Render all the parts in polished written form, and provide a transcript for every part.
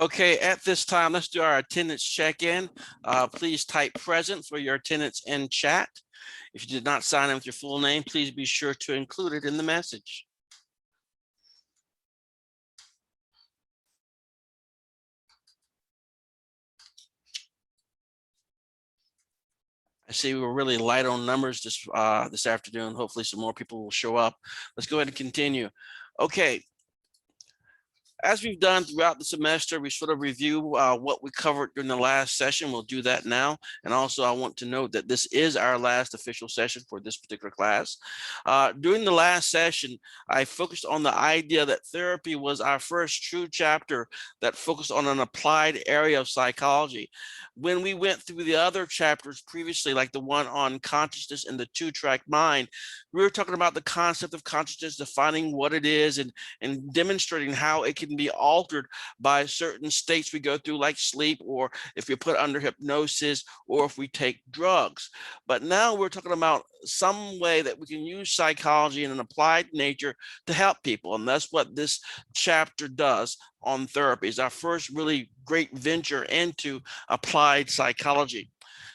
Okay, at this time, let's do our attendance check-in. Please type present for your attendance in chat. If you did not sign in with your full name, please be sure to include it in the message. I see we were really light on numbers this afternoon. Hopefully some more people will show up. Let's go ahead and continue. Okay. As we've done throughout the semester, we sort of review what we covered during the last session. We'll do that now. And also I want to note that this is our last official session for this particular class. During the last session, I focused on the idea that therapy was our first true chapter that focused on an applied area of psychology. When we went through the other chapters previously, like the one on consciousness and the two-track mind, we were talking about the concept of consciousness, defining what it is and demonstrating how it can be altered by certain states we go through, like sleep, or if you're put under hypnosis, or if we take drugs. But now we're talking about some way that we can use psychology in an applied nature to help people. And that's what this chapter does on therapy. It's our first really great venture into applied psychology.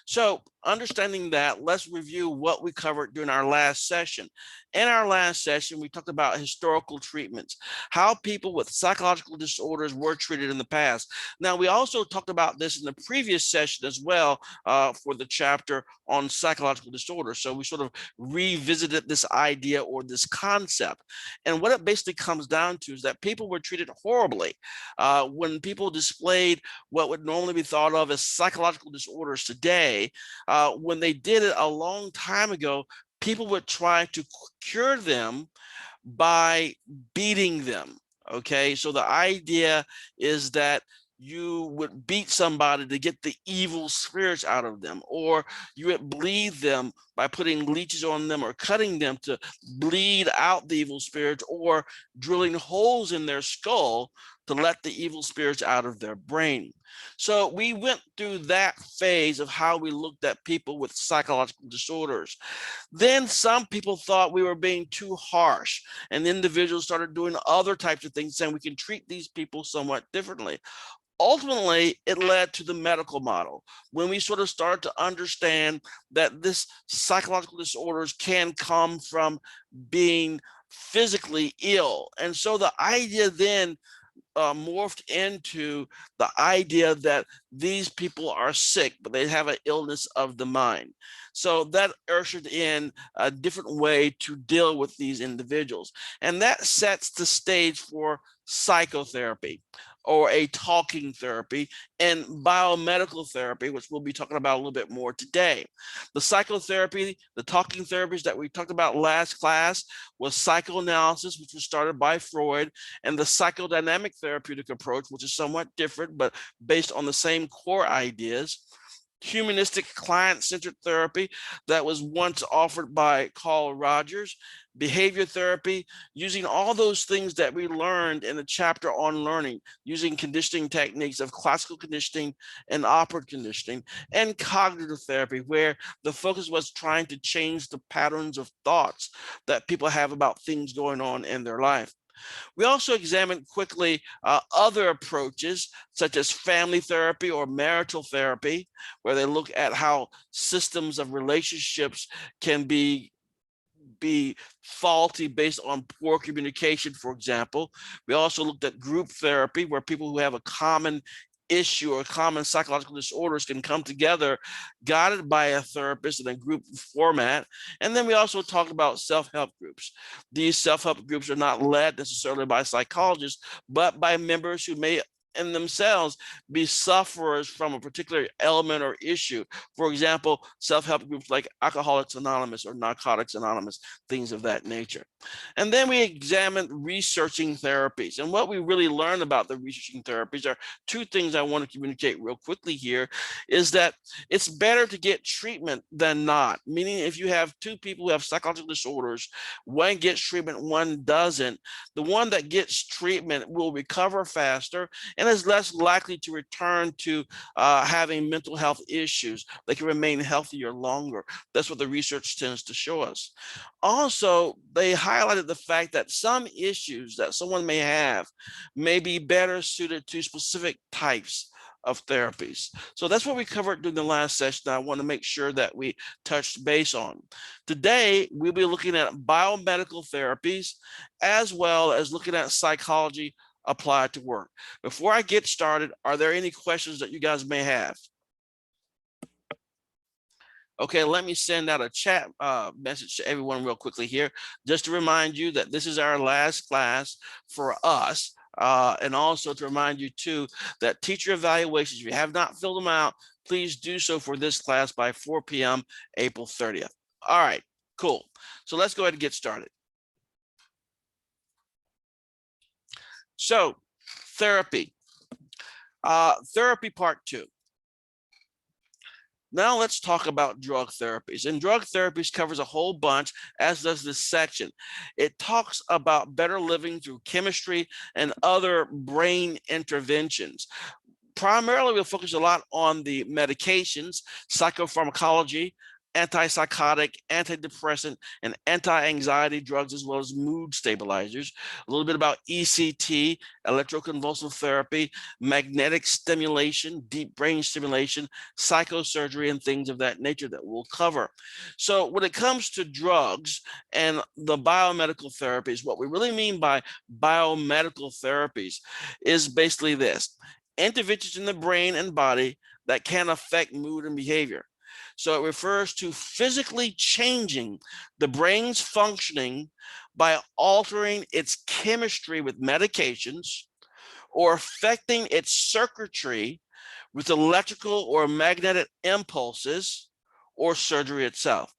So understanding that, let's review what we covered during our last session. In our last session, we talked about historical treatments, how people with psychological disorders were treated in the past. Now, we also talked about this in the previous session as well for the chapter on psychological disorders. So we sort of revisited this idea or this concept. And what it basically comes down to is that people were treated horribly when people displayed what would normally be thought of as psychological disorders today. When they did it a long time ago, people would try to cure them by beating them. Okay, so the idea is that you would beat somebody to get the evil spirits out of them, or you would bleed them by putting leeches on them or cutting them to bleed out the evil spirits, or drilling holes in their skull to let the evil spirits out of their brain. So we went through that phase of how we looked at people with psychological disorders. Then some people thought we were being too harsh, and individuals started doing other types of things, saying we can treat these people somewhat differently. Ultimately, it led to the medical model, when we sort of started to understand that this psychological disorders can come from being physically ill. And so the idea then morphed into the idea that these people are sick, but they have an illness of the mind. So that ushered in a different way to deal with these individuals. And that sets the stage for psychotherapy, or a talking therapy, and biomedical therapy, which we'll be talking about a little bit more today. The psychotherapy, the talking therapies that we talked about last class was psychoanalysis, which was started by Freud, and the psychodynamic therapeutic approach, which is somewhat different, but based on the same core ideas. Humanistic client-centered therapy that was once offered by Carl Rogers, behavior therapy, using all those things that we learned in the chapter on learning, using conditioning techniques of classical conditioning and operant conditioning, and cognitive therapy, where the focus was trying to change the patterns of thoughts that people have about things going on in their life. We also examined quickly other approaches, such as family therapy or marital therapy, where they look at how systems of relationships can be faulty based on poor communication, for example. We also looked at group therapy, where people who have a common issue or common psychological disorders can come together, guided by a therapist in a group format. And then we also talked about self-help groups. These self-help groups are not led necessarily by psychologists, but by members who may in themselves be sufferers from a particular element or issue. For example, self-help groups like Alcoholics Anonymous or Narcotics Anonymous, things of that nature. And then we examined researching therapies. And what we really learned about the researching therapies are two things I want to communicate real quickly here, is that it's better to get treatment than not. Meaning, if you have two people who have psychological disorders, one gets treatment, one doesn't, the one that gets treatment will recover faster, and and is less likely to return to having mental health issues. They can remain healthier longer. That's what the research tends to show us. Also, they highlighted the fact that some issues that someone may have may be better suited to specific types of therapies. So that's what we covered during the last session. I want to make sure that we touched base on. Today, we'll be looking at biomedical therapies as well as looking at psychology applied to work. Before I get started, are there any questions that you guys may have? Okay, let me send out a chat message to everyone real quickly here, just to remind you that this is our last class for us. And also to remind you too, that teacher evaluations, if you have not filled them out, please do so for this class by 4 p.m. April 30th. All right, cool. So let's go ahead and get started. So therapy, therapy part 2. Now let's talk about drug therapies. And drug therapies covers a whole bunch, as does this section. It talks about better living through chemistry and other brain interventions. Primarily, we'll focus a lot on the medications, psychopharmacology, antipsychotic, antidepressant, and anti-anxiety drugs, as well as mood stabilizers. A little bit about ECT, electroconvulsive therapy, magnetic stimulation, deep brain stimulation, psychosurgery, and things of that nature that we'll cover. So when it comes to drugs and the biomedical therapies, what we really mean by biomedical therapies is basically this: interventions in the brain and body that can affect mood and behavior. So it refers to physically changing the brain's functioning by altering its chemistry with medications or affecting its circuitry with electrical or magnetic impulses or surgery itself.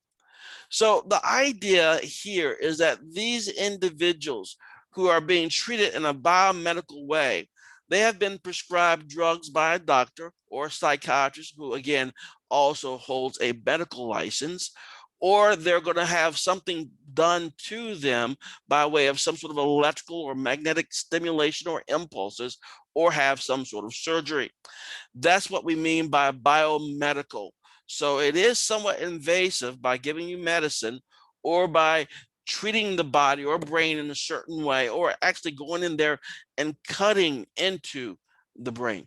So the idea here is that these individuals who are being treated in a biomedical way, they have been prescribed drugs by a doctor or a psychiatrist who, again, also holds a medical license, or they're going to have something done to them by way of some sort of electrical or magnetic stimulation or impulses, or have some sort of surgery. That's what we mean by biomedical. So it is somewhat invasive by giving you medicine or by treating the body or brain in a certain way, or actually going in there and cutting into the brain.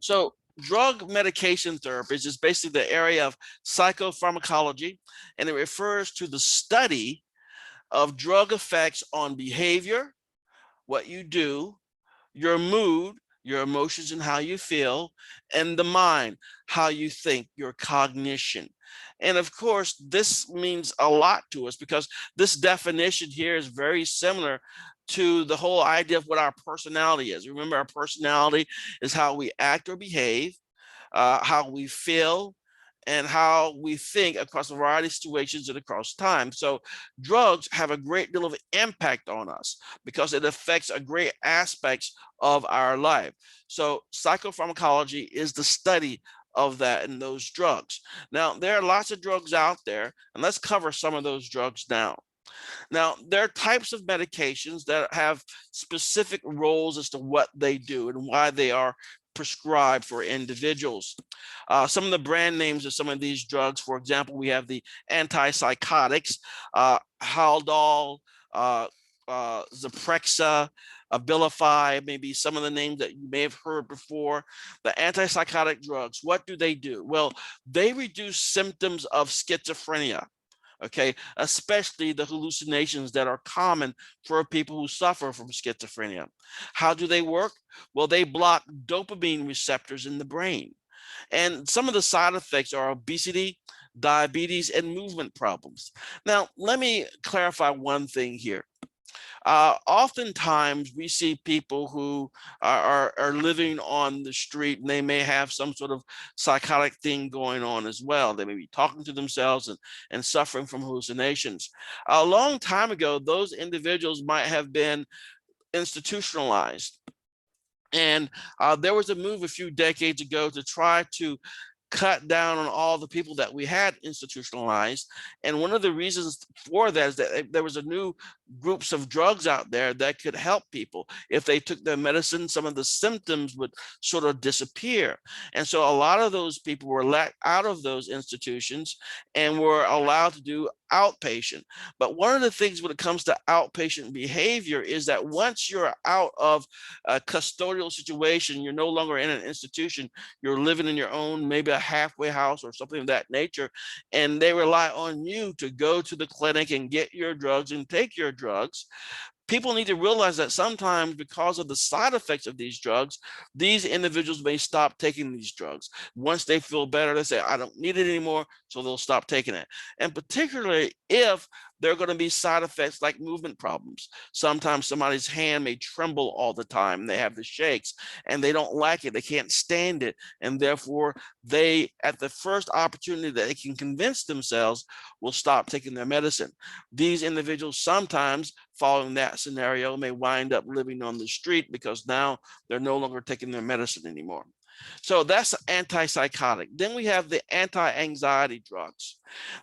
So drug medication therapies is basically the area of psychopharmacology, and it refers to the study of drug effects on behavior, what you do, your mood, your emotions and how you feel, and the mind, how you think, your cognition. And of course, this means a lot to us because this definition here is very similar to the whole idea of what our personality is. Remember, our personality is how we act or behave, how we feel, and how we think across a variety of situations and across time. So drugs have a great deal of impact on us because it affects a great aspects of our life. So psychopharmacology is the study of that and those drugs. Now, there are lots of drugs out there, and let's cover some of those drugs now. Now, there are types of medications that have specific roles as to what they do and why they are prescribed for individuals. Some of the brand names of some of these drugs, for example, we have the antipsychotics, Haldol, Zyprexa, Abilify, maybe some of the names that you may have heard before. The antipsychotic drugs, what do they do? Well, they reduce symptoms of schizophrenia. Okay, especially the hallucinations that are common for people who suffer from schizophrenia. How do they work? Well, they block dopamine receptors in the brain. And some of the side effects are obesity, diabetes, and movement problems. Now, let me clarify one thing here. Oftentimes we see people who are living on the street, and they may have some sort of psychotic thing going on as well. They may be talking to themselves and suffering from hallucinations. A long time ago, those individuals might have been institutionalized. And there was a move a few decades ago to try to cut down on all the people that we had institutionalized. And one of the reasons for that is that there was a new groups of drugs out there that could help people. If they took their medicine, some of the symptoms would sort of disappear. And so a lot of those people were let out of those institutions and were allowed to do outpatient. But one of the things when it comes to outpatient behavior is that once you're out of a custodial situation, you're no longer in an institution, you're living in your own, maybe a halfway house or something of that nature, and they rely on you to go to the clinic and get your drugs and take your drugs. People need to realize that sometimes because of the side effects of these drugs, these individuals may stop taking these drugs. Once they feel better, they say, I don't need it anymore, so they'll stop taking it. And particularly if there are going to be side effects like movement problems. Sometimes somebody's hand may tremble all the time. They have the shakes and they don't like it. They can't stand it. And therefore, they, at the first opportunity that they can convince themselves, will stop taking their medicine. These individuals sometimes, following that scenario, may wind up living on the street because now they're no longer taking their medicine anymore. So that's antipsychotic. Then we have the anti-anxiety drugs.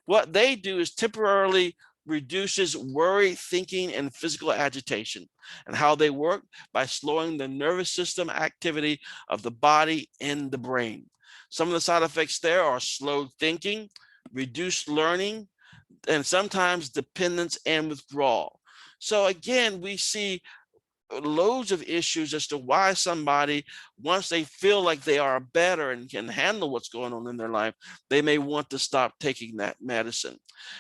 What they do is temporarily reduces worry, thinking, and physical agitation. And how they work? By slowing the nervous system activity of the body and the brain. Some of the side effects there are slowed thinking, reduced learning, and sometimes dependence and withdrawal. So again, we see loads of issues as to why somebody, once they feel like they are better and can handle what's going on in their life, they may want to stop taking that medicine.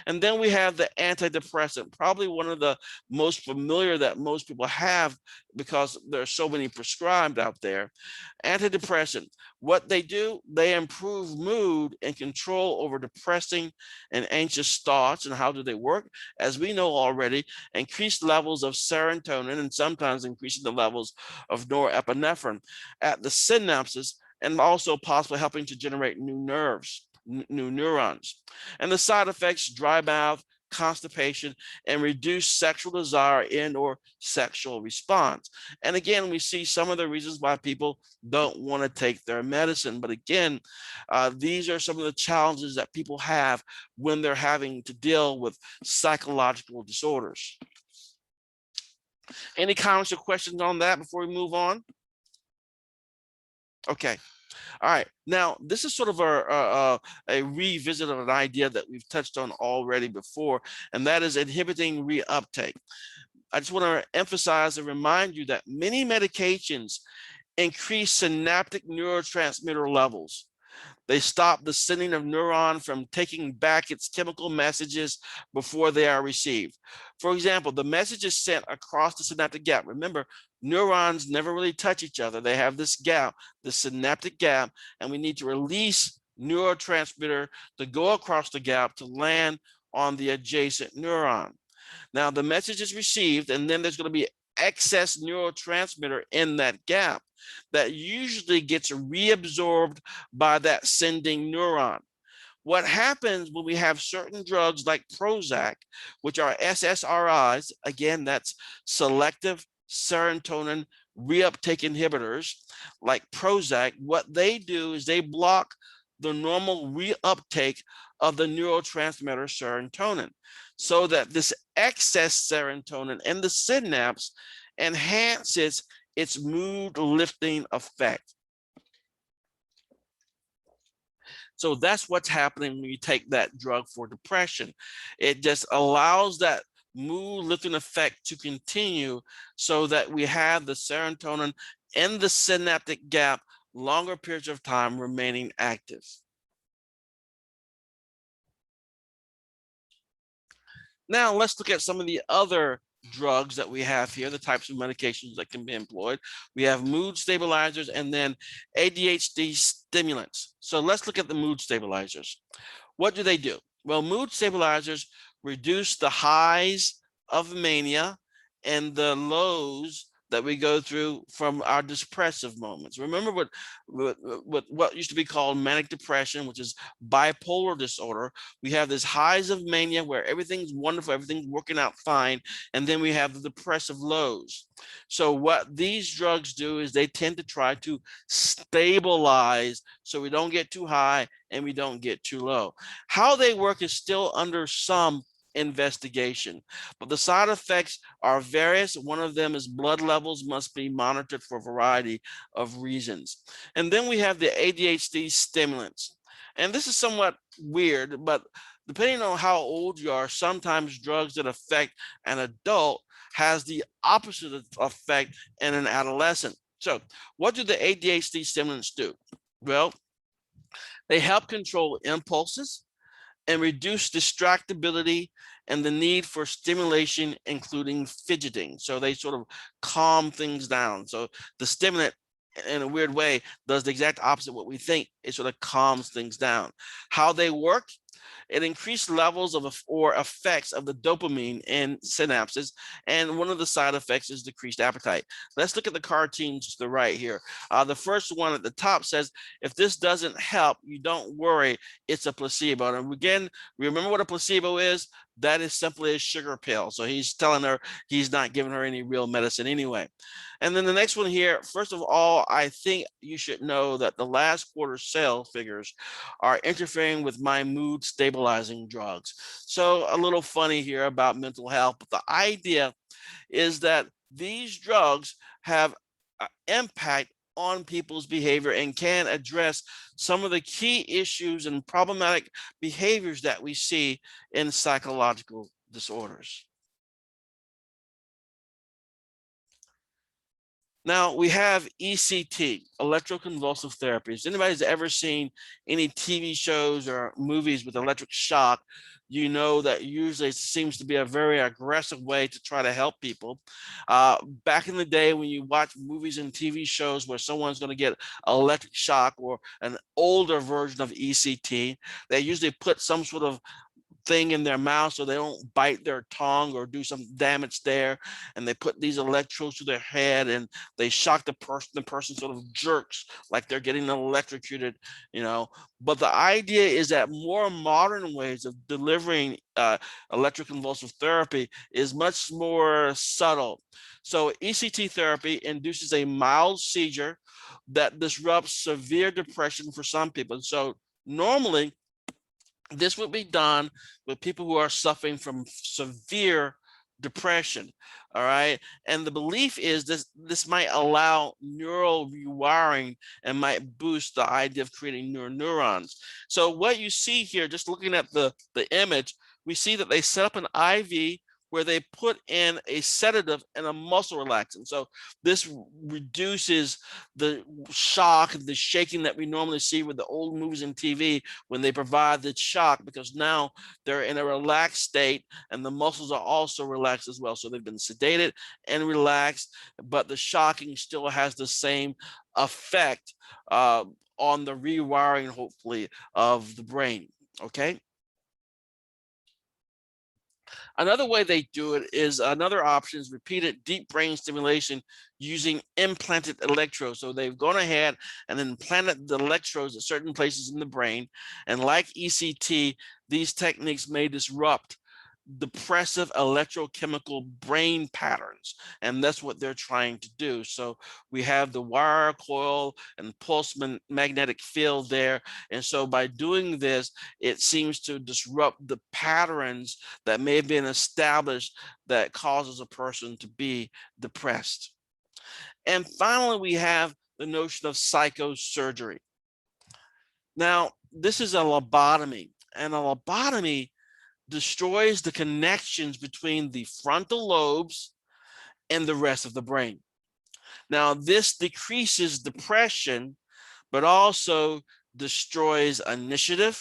And then we have the antidepressant, probably one of the most familiar that most people have because there are so many prescribed out there. Antidepressant, what they do, they improve mood and control over depressing and anxious thoughts. And how do they work? As we know already, increased levels of serotonin and sometimes increasing the levels of norepinephrine at the synapses, and also possibly helping to generate new neurons. And the side effects: dry mouth, constipation, and reduced sexual desire and or sexual response. And again, we see some of the reasons why people don't want to take their medicine. But again, these are some of the challenges that people have when they're having to deal with psychological disorders. Any comments or questions on that before we move on? Okay. All right. Now, this is sort of a revisit of an idea that we've touched on already before, and that is inhibiting reuptake. I just want to emphasize and remind you that many medications increase synaptic neurotransmitter levels. They stop the sending of neuron from taking back its chemical messages before they are received. For example, the message is sent across the synaptic gap. Remember, neurons never really touch each other. They have this gap, the synaptic gap, and we need to release neurotransmitter to go across the gap to land on the adjacent neuron. Now, the message is received, and then there's going to be excess neurotransmitter in that gap that usually gets reabsorbed by that sending neuron. What happens when we have certain drugs like Prozac, which are SSRIs, again, that's selective serotonin reuptake inhibitors, like Prozac, what they do is they block the normal reuptake of the neurotransmitter serotonin, so that this excess serotonin in the synapse enhances its mood lifting effect. So that's what's happening when you take that drug for depression. It just allows that mood lifting effect to continue so that we have the serotonin in the synaptic gap longer periods of time remaining active. Now let's look at some of the other drugs that we have here, the types of medications that can be employed. We have mood stabilizers and then ADHD stimulants. So let's look at the mood stabilizers. What do they do? Well, mood stabilizers reduce the highs of mania and the lows that we go through from our depressive moments. Remember what used to be called manic depression, which is bipolar disorder. We have this highs of mania where everything's wonderful, everything's working out fine, and then we have the depressive lows. So what these drugs do is they tend to try to stabilize so we don't get too high and we don't get too low. How they work is still under some investigation. But the side effects are various. One of them is blood levels must be monitored for a variety of reasons. And then we have the ADHD stimulants. And this is somewhat weird, but depending on how old you are, sometimes drugs that affect an adult has the opposite effect in an adolescent. So what do the ADHD stimulants do? Well, they help control impulses and reduce distractibility and the need for stimulation, including fidgeting. So they sort of calm things down. So the stimulant, in a weird way, does the exact opposite of what we think. It sort of calms things down. How they work? It increased levels of or effects of the dopamine in synapses, and one of the side effects is decreased appetite. Let's look at the cartoons to the right here. The first one at the top says, if this doesn't help, you don't worry, it's a placebo. And again, remember what a placebo is? That is simply a sugar pill. So he's telling her he's not giving her any real medicine anyway. And then the next one here, first of all, I think you should know that the last quarter sales figures are interfering with my mood stabilizing drugs. So a little funny here about mental health, but the idea is that these drugs have impact on people's behavior and can address some of the key issues and problematic behaviors that we see in psychological disorders. Now we have ECT, electroconvulsive therapy. If anybody's ever seen any TV shows or movies with electric shock, you know that usually it seems to be a very aggressive way to try to help people. Back in the day when you watch movies and TV shows where someone's going to get electric shock or an older version of ECT, they usually put some sort of thing in their mouth so they don't bite their tongue or do some damage there, and they put these electrodes to their head and they shock the person sort of jerks like they're getting electrocuted, you know. But the idea is that more modern ways of delivering electroconvulsive therapy is much more subtle. So ECT therapy induces a mild seizure that disrupts severe depression for some people. So normally this would be done with people who are suffering from severe depression. All right. And the belief is this might allow neural rewiring and might boost the idea of creating new neurons. So what you see here, just looking at the image, we see that they set up an IV where they put in a sedative and a muscle relaxant. So this reduces the shock and the shaking that we normally see with the old movies and TV when they provide the shock, because now they're in a relaxed state and the muscles are also relaxed as well. So they've been sedated and relaxed, but the shocking still has the same effect on the rewiring, hopefully, of the brain. Okay. Another way they do it is another option is repeated deep brain stimulation using implanted electrodes. So they've gone ahead and implanted the electrodes at certain places in the brain. And like ECT, these techniques may disrupt depressive electrochemical brain patterns, and that's what they're trying to do. So we have the wire coil and pulse magnetic field there, and so by doing this, it seems to disrupt the patterns that may have been established that causes a person to be depressed. And finally, we have the notion of psychosurgery. Now, this is a lobotomy, and a lobotomy destroys the connections between the frontal lobes and the rest of the brain. Now, this decreases depression, but also destroys initiative,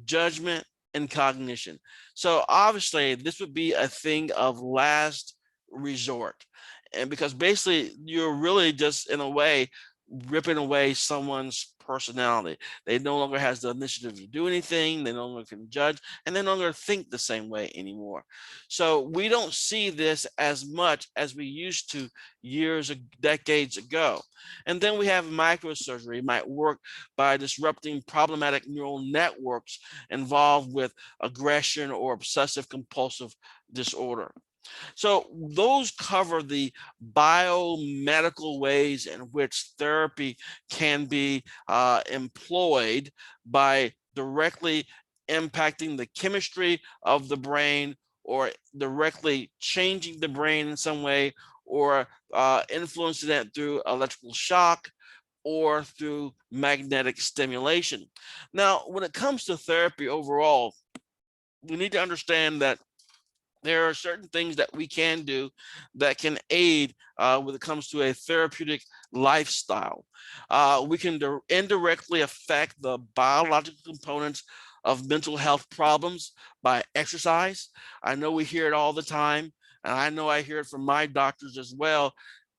judgment, and cognition. So obviously, this would be a thing of last resort. And because basically, you're really just, in a way, ripping away someone's personality. They no longer has the initiative to do anything. They no longer can judge, and they no longer think the same way anymore. So we don't see this as much as we used to years, decades ago. And then we have microsurgery. It might work by disrupting problematic neural networks involved with aggression or obsessive compulsive disorder. So those cover the biomedical ways in which therapy can be employed by directly impacting the chemistry of the brain, or directly changing the brain in some way, or influencing it through electrical shock or through magnetic stimulation. Now, when it comes to therapy overall, we need to understand that there are certain things that we can do that can aid when it comes to a therapeutic lifestyle. We can indirectly affect the biological components of mental health problems by exercise. I know we hear it all the time, and I know I hear it from my doctors as well.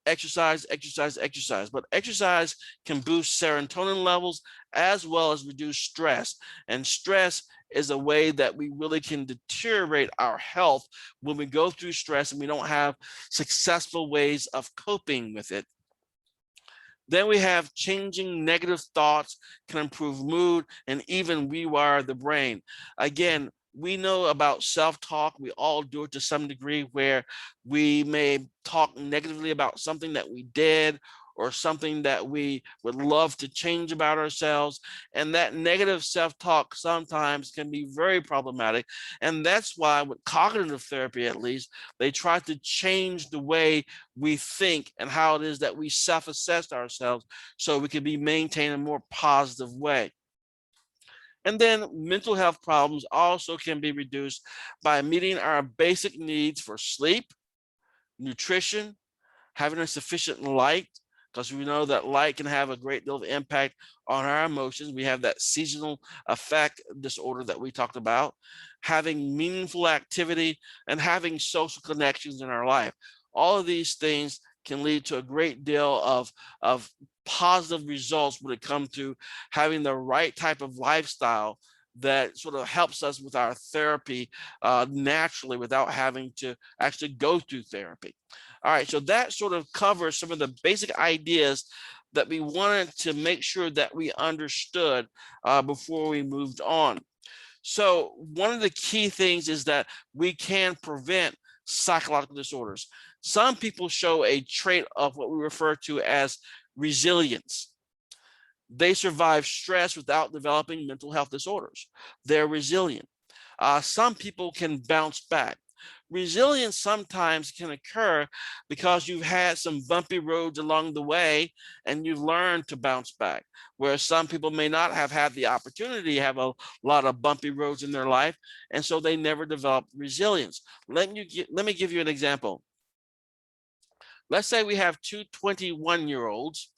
Exercise, exercise, exercise. But exercise can boost serotonin levels as well as reduce stress. And stress is a way that we really can deteriorate our health when we go through stress and we don't have successful ways of coping with it. Then we have changing negative thoughts can improve mood and even rewire the brain. Again, we know about self-talk. We all do it to some degree, where we may talk negatively about something that we did or something that we would love to change about ourselves. And that negative self-talk sometimes can be very problematic. And that's why with cognitive therapy, at least, they try to change the way we think and how it is that we self-assess ourselves so we can be maintained in a more positive way. And then mental health problems also can be reduced by meeting our basic needs for sleep, nutrition, having a sufficient light, because we know that light can have a great deal of impact on our emotions. We have that seasonal affect disorder that we talked about, having meaningful activity, and having social connections in our life. All of these things can lead to a great deal of positive results when it comes to having the right type of lifestyle that sort of helps us with our therapy naturally without having to actually go through therapy. All right, so that sort of covers some of the basic ideas that we wanted to make sure that we understood before we moved on. So one of the key things is that we can prevent psychological disorders. Some people show a trait of what we refer to as resilience. They survive stress without developing mental health disorders. They're resilient. Some people can bounce back. Resilience sometimes can occur because you've had some bumpy roads along the way and you've learned to bounce back, whereas some people may not have had the opportunity to have a lot of bumpy roads in their life, and so they never develop resilience. Let me give you an example. Let's say we have two 21-year-olds,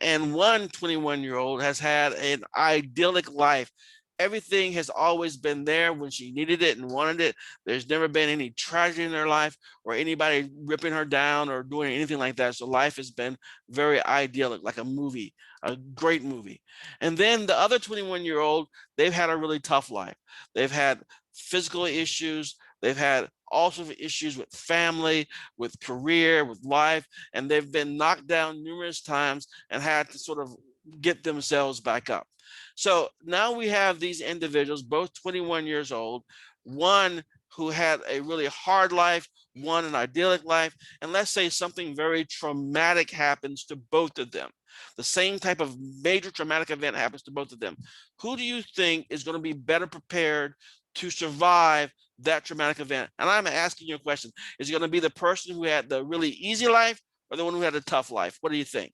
and one 21-year-old has had an idyllic life. Everything has always been there when she needed it and wanted it. There's never been any tragedy in her life or anybody ripping her down or doing anything like that. So life has been very idyllic, like a movie, a great movie. And then the other 21-year-old, they've had a really tough life. They've had physical issues. They've had all sorts of issues with family, with career, with life, and they've been knocked down numerous times and had to sort of get themselves back up. So now we have these individuals, both 21 years old, one who had a really hard life, one an idyllic life, and let's say something very traumatic happens to both of them. The same type of major traumatic event happens to both of them. Who do you think is going to be better prepared to survive that traumatic event? And I'm asking you a question. Is it going to be the person who had the really easy life or the one who had a tough life? What do you think?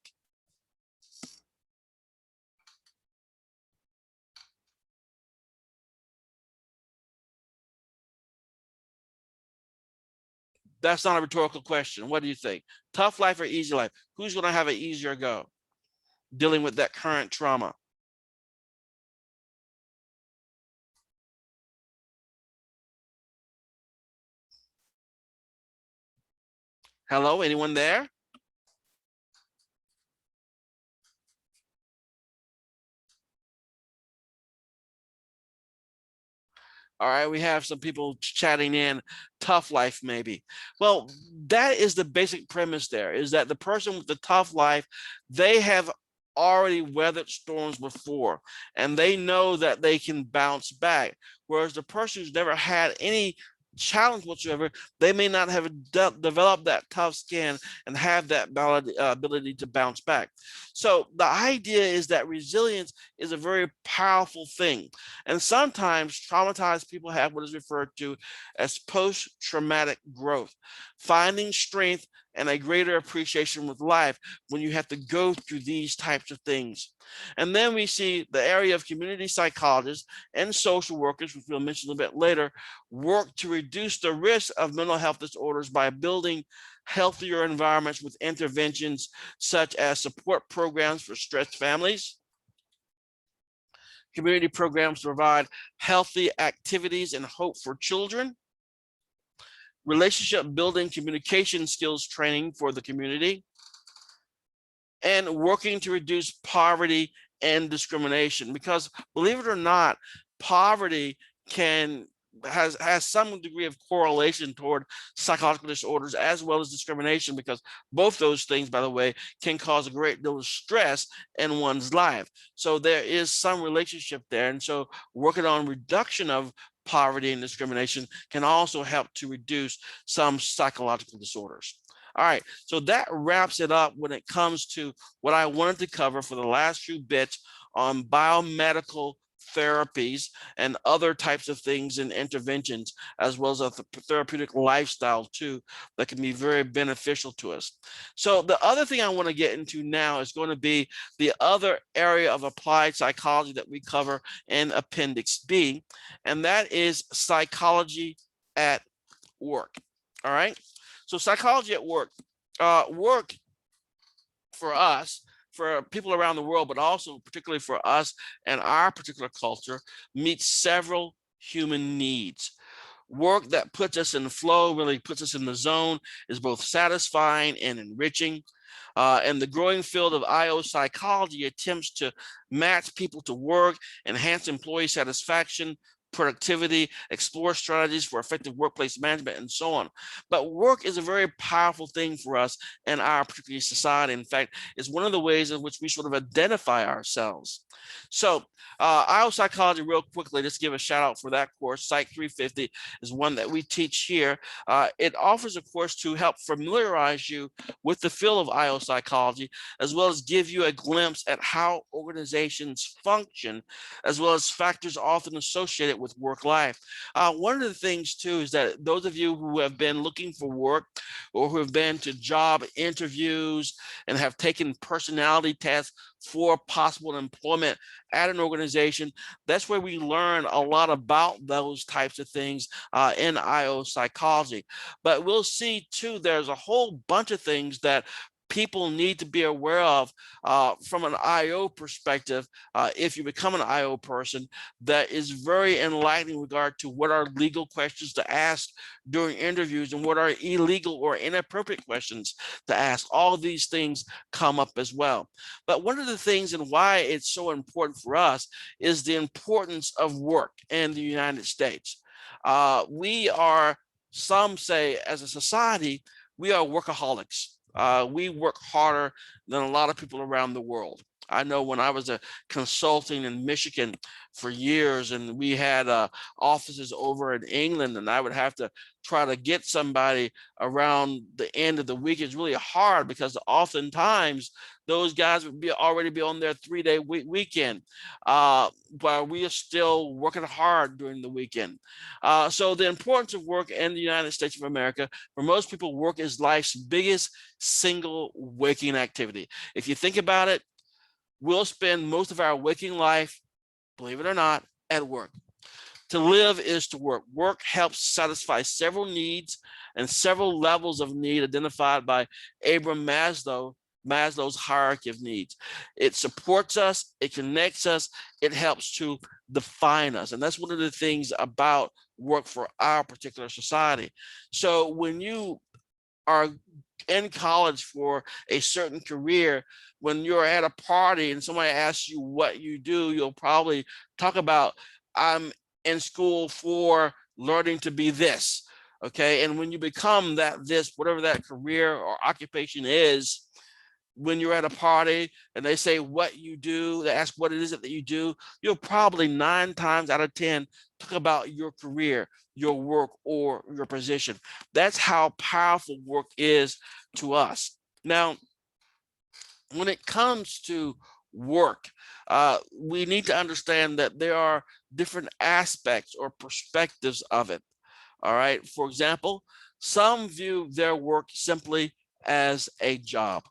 That's not a rhetorical question. What do you think? Tough life or easy life? Who's going to have an easier go dealing with that current trauma? Hello, anyone there? All right, we have some people chatting in, tough life maybe. Well, that is the basic premise there, is that the person with the tough life, they have already weathered storms before, and they know that they can bounce back. Whereas the person who's never had any challenge whatsoever, they may not have developed that tough skin and have that ability to bounce back. So the idea is that resilience is a very powerful thing. And sometimes traumatized people have what is referred to as post-traumatic growth, finding strength and a greater appreciation with life when you have to go through these types of things. And then we see the area of community psychologists and social workers, which we'll mention a little bit later, work to reduce the risk of mental health disorders by building healthier environments with interventions such as support programs for stressed families, community programs to provide healthy activities and hope for children, relationship building communication skills training for the community, and working to reduce poverty and discrimination. Because believe it or not, poverty has some degree of correlation toward psychological disorders as well as discrimination, because both those things, by the way, can cause a great deal of stress in one's life. So there is some relationship there. And so working on reduction of poverty and discrimination can also help to reduce some psychological disorders. All right, so that wraps it up when it comes to what I wanted to cover for the last few bits on biomedical therapies and other types of things and interventions, as well as a therapeutic lifestyle too, that can be very beneficial to us. So the other thing I want to get into now is going to be the other area of applied psychology that we cover in Appendix B, and that is psychology at work. All right. So psychology at work. Work for us, for people around the world, but also particularly for us and our particular culture, meets several human needs. Work that puts us in flow, really puts us in the zone, is both satisfying and enriching. And the growing field of IO psychology attempts to match people to work, enhance employee satisfaction, productivity, explore strategies for effective workplace management, and so on. But work is a very powerful thing for us in our particular society. In fact, it's one of the ways in which we sort of identify ourselves. So IO psychology, real quickly, just give a shout out for that course. Psych 350 is one that we teach here. It offers a course to help familiarize you with the field of IO psychology, as well as give you a glimpse at how organizations function, as well as factors often associated with work life. One of the things too is that those of you who have been looking for work or who have been to job interviews and have taken personality tests for possible employment at an organization, that's where we learn a lot about those types of things in IO psychology. But we'll see too, there's a whole bunch of things that people need to be aware of from an IO perspective. If you become an IO person, that is very enlightening in regard to what are legal questions to ask during interviews and what are illegal or inappropriate questions to ask. All of these things come up as well. But one of the things and why it's so important for us is the importance of work in the United States. We are, some say as a society, we are workaholics. We work harder than a lot of people around the world. I know when I was a consulting in Michigan for years, and we had offices over in England, and I would have to try to get somebody around the end of the week. It's really hard because oftentimes those guys would already be on their 3-day weekend, but we are still working hard during the weekend. So the importance of work in the United States of America, for most people, work is life's biggest single waking activity. If you think about it, we'll spend most of our waking life, believe it or not, at work. To live is to work. Work helps satisfy several needs and several levels of need identified by Abraham Maslow's hierarchy of needs. It supports us, it connects us, it helps to define us. And that's one of the things about work for our particular society. So when you are in college for a certain career, when you're at a party and somebody asks you what you do, you'll probably talk about, I'm in school for learning to be this. Okay. And when you become this, whatever that career or occupation is, when you're at a party and they say what you do, they ask what it is that you do, you'll probably 9 times out of 10 talk about your career, your work, or your position. That's how powerful work is to us. Now, when it comes to work, we need to understand that there are different aspects or perspectives of it. All right. For example, some view their work simply as a job.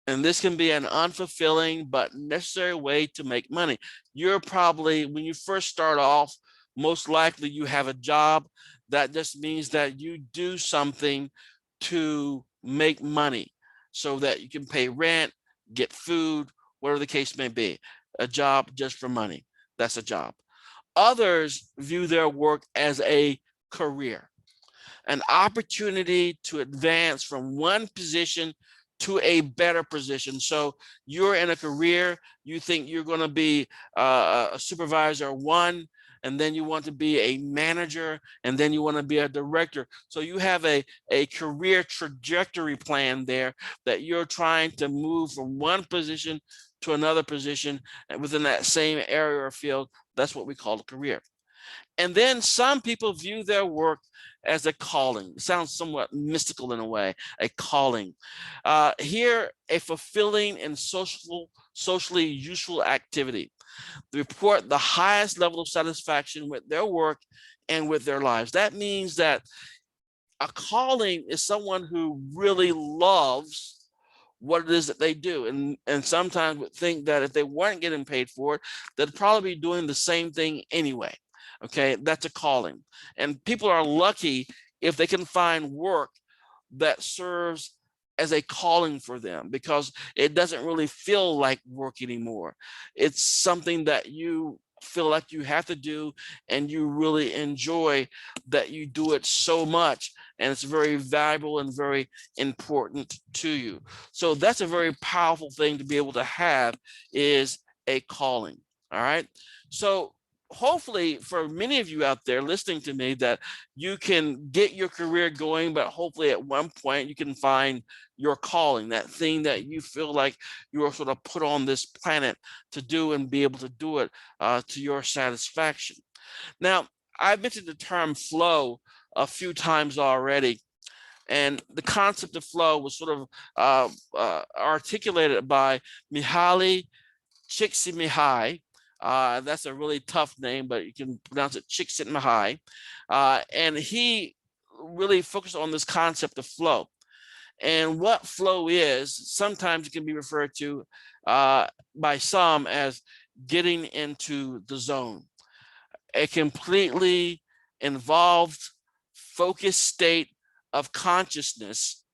And this can be an unfulfilling but necessary way to make money. You're probably, when you first start off, most likely you have a job. That just means that you do something to make money so that you can pay rent, get food, whatever the case may be. A job just for money. That's a job. Others view their work as a career, an opportunity to advance from one position to a better position. So you're in a career, you think you're going to be a supervisor one, and then you want to be a manager, and then you want to be a director. So you have a career trajectory plan there that you're trying to move from one position to another position within that same area or field. That's what we call a career. And then some people view their work as a calling. It sounds somewhat mystical in a way, a calling. Here, a fulfilling and socially useful activity. They report the highest level of satisfaction with their work and with their lives. That means that a calling is someone who really loves what it is that they do, and sometimes would think that if they weren't getting paid for it, they'd probably be doing the same thing anyway. Okay, that's a calling, and people are lucky if they can find work that serves as a calling for them, because it doesn't really feel like work anymore. It's something that you feel like you have to do, and you really enjoy that you do it so much, and it's very valuable and very important to you. So that's a very powerful thing to be able to have, is a calling. All right. So hopefully for many of you out there listening to me, that you can get your career going, but hopefully at one point you can find your calling, that thing that you feel like you are sort of put on this planet to do, and be able to do it to your satisfaction. Now, I've mentioned the term flow a few times already, and the concept of flow was sort of articulated by Mihaly Csikszentmihalyi. That's a really tough name, but you can pronounce it Csikszentmihalyi. And he really focused on this concept of flow. And what flow is, sometimes it can be referred to by some as getting into the zone, a completely involved, focused state of consciousness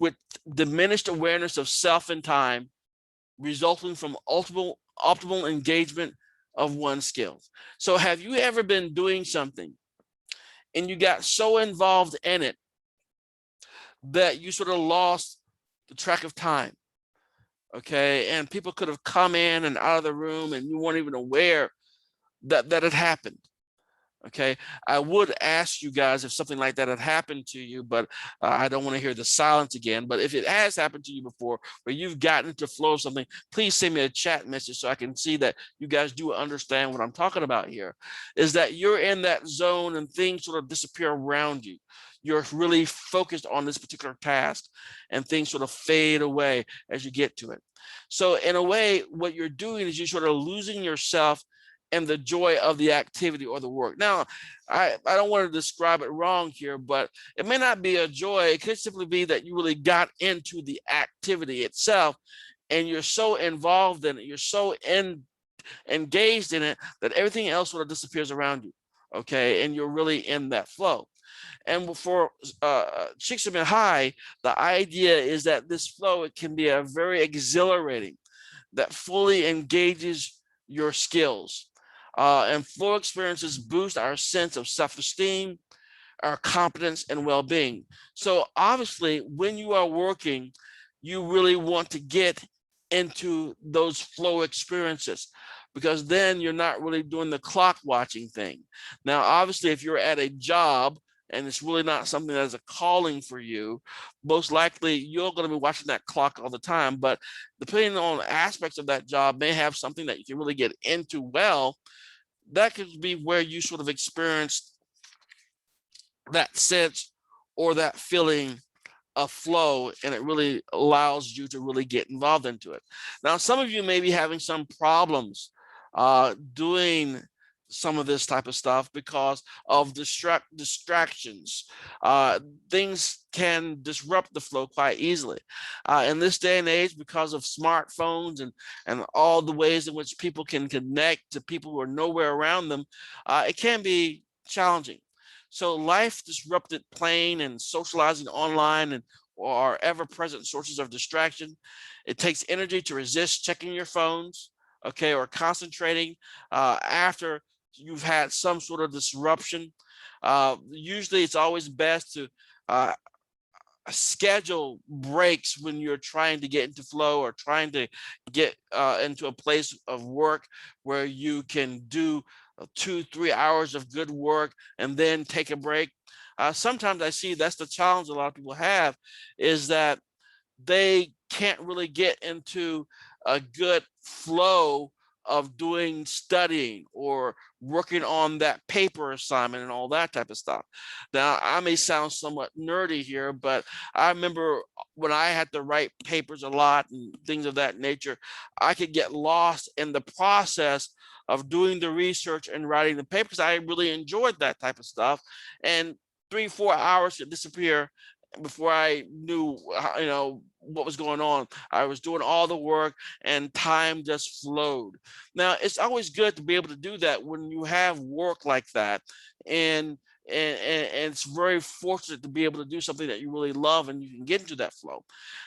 with diminished awareness of self and time, resulting from optimal engagement of one's skills. So have you ever been doing something and you got so involved in it that you sort of lost the track of time? Okay, and people could have come in and out of the room and you weren't even aware that it happened. Okay, I would ask you guys if something like that had happened to you, but I don't want to hear the silence again. But if it has happened to you before, where you've gotten into flow of something, please send me a chat message so I can see that you guys do understand what I'm talking about here. Is that you're in that zone and things sort of disappear around you. You're really focused on this particular task, and things sort of fade away as you get to it. So in a way, what you're doing is you're sort of losing yourself and the joy of the activity or the work. Now, I don't want to describe it wrong here, but it may not be a joy. It could simply be that you really got into the activity itself, and you're so involved in it, you're so engaged in it, that everything else sort of disappears around you. Okay, and you're really in that flow. And for Csikszentmihalyi, the idea is that this flow, it can be a very exhilarating, that fully engages your skills. And flow experiences boost our sense of self-esteem, our competence, and well-being. So obviously, when you are working, you really want to get into those flow experiences, because then you're not really doing the clock watching thing. Now, obviously, if you're at a job and it's really not something that is a calling for you, most likely you're going to be watching that clock all the time. But depending on aspects of that job may have something that you can really get into well, that could be where you sort of experience that sense or that feeling of flow, and it really allows you to really get involved into it. Now, some of you may be having some problems doing some of this type of stuff because of distractions. Things can disrupt the flow quite easily. In this day and age, because of smartphones and all the ways in which people can connect to people who are nowhere around them, it can be challenging. So life disrupted playing and socializing online and or ever-present sources of distraction. It takes energy to resist checking your phones, okay, or concentrating after you've had some sort of disruption. Usually it's always best to schedule breaks when you're trying to get into flow or trying to get into a place of work where you can do 2-3 hours of good work and then take a break. Sometimes I see that's the challenge a lot of people have, is that they can't really get into a good flow of doing studying or working on that paper assignment and all that type of stuff. Now, I may sound somewhat nerdy here, but I remember when I had to write papers a lot and things of that nature, I could get lost in the process of doing the research and writing the paper because I really enjoyed that type of stuff. And 3-4 hours could disappear before I knew, what was going on. I was doing all the work and time just flowed. Now, it's always good to be able to do that when you have work like that. And it's very fortunate to be able to do something that you really love and you can get into that flow.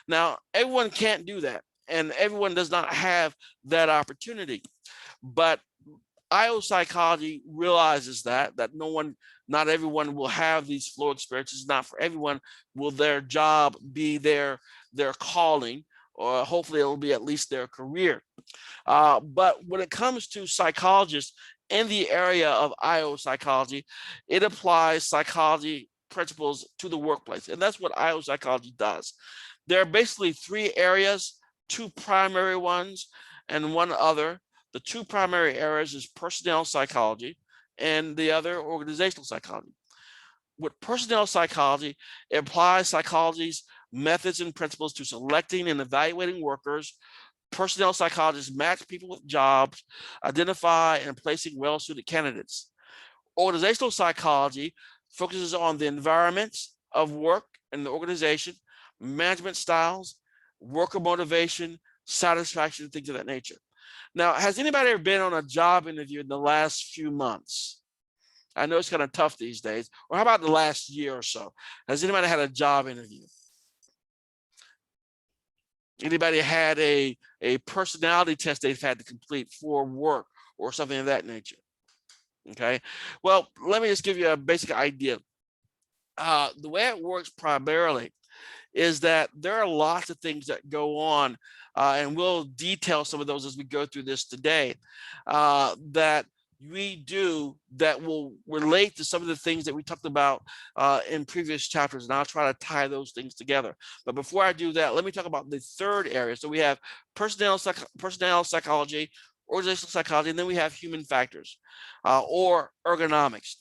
Now, everyone can't do that, and everyone does not have that opportunity. But IO psychology realizes that not everyone will have these flow experiences. Not for everyone will their job be their calling, or hopefully it'll be at least their career. But when it comes to psychologists in the area of IO psychology, it applies psychology principles to the workplace, and that's what IO psychology does. There are basically 3 areas, 2 primary ones and one other. The 2 primary areas is personnel psychology and the other organizational psychology. With personnel psychology, it applies psychology's methods and principles to selecting and evaluating workers. Personnel psychologists match people with jobs, identify and placing well-suited candidates. Organizational psychology focuses on the environments of work in the organization, management styles, worker motivation, satisfaction, things of that nature. Now, has anybody ever been on a job interview in the last few months? I know it's kind of tough these days. Or how about the last year or so? Has anybody had a job interview? Anybody had a personality test they've had to complete for work or something of that nature? Okay. Well, let me just give you a basic idea. The way it works primarily is that there are lots of things that go on, and we'll detail some of those as we go through this today, that we do that will relate to some of the things that we talked about in previous chapters, and I'll try to tie those things together. But before I do that, let me talk about the third area. So we have personnel psychology, organizational psychology, and then we have human factors or ergonomics.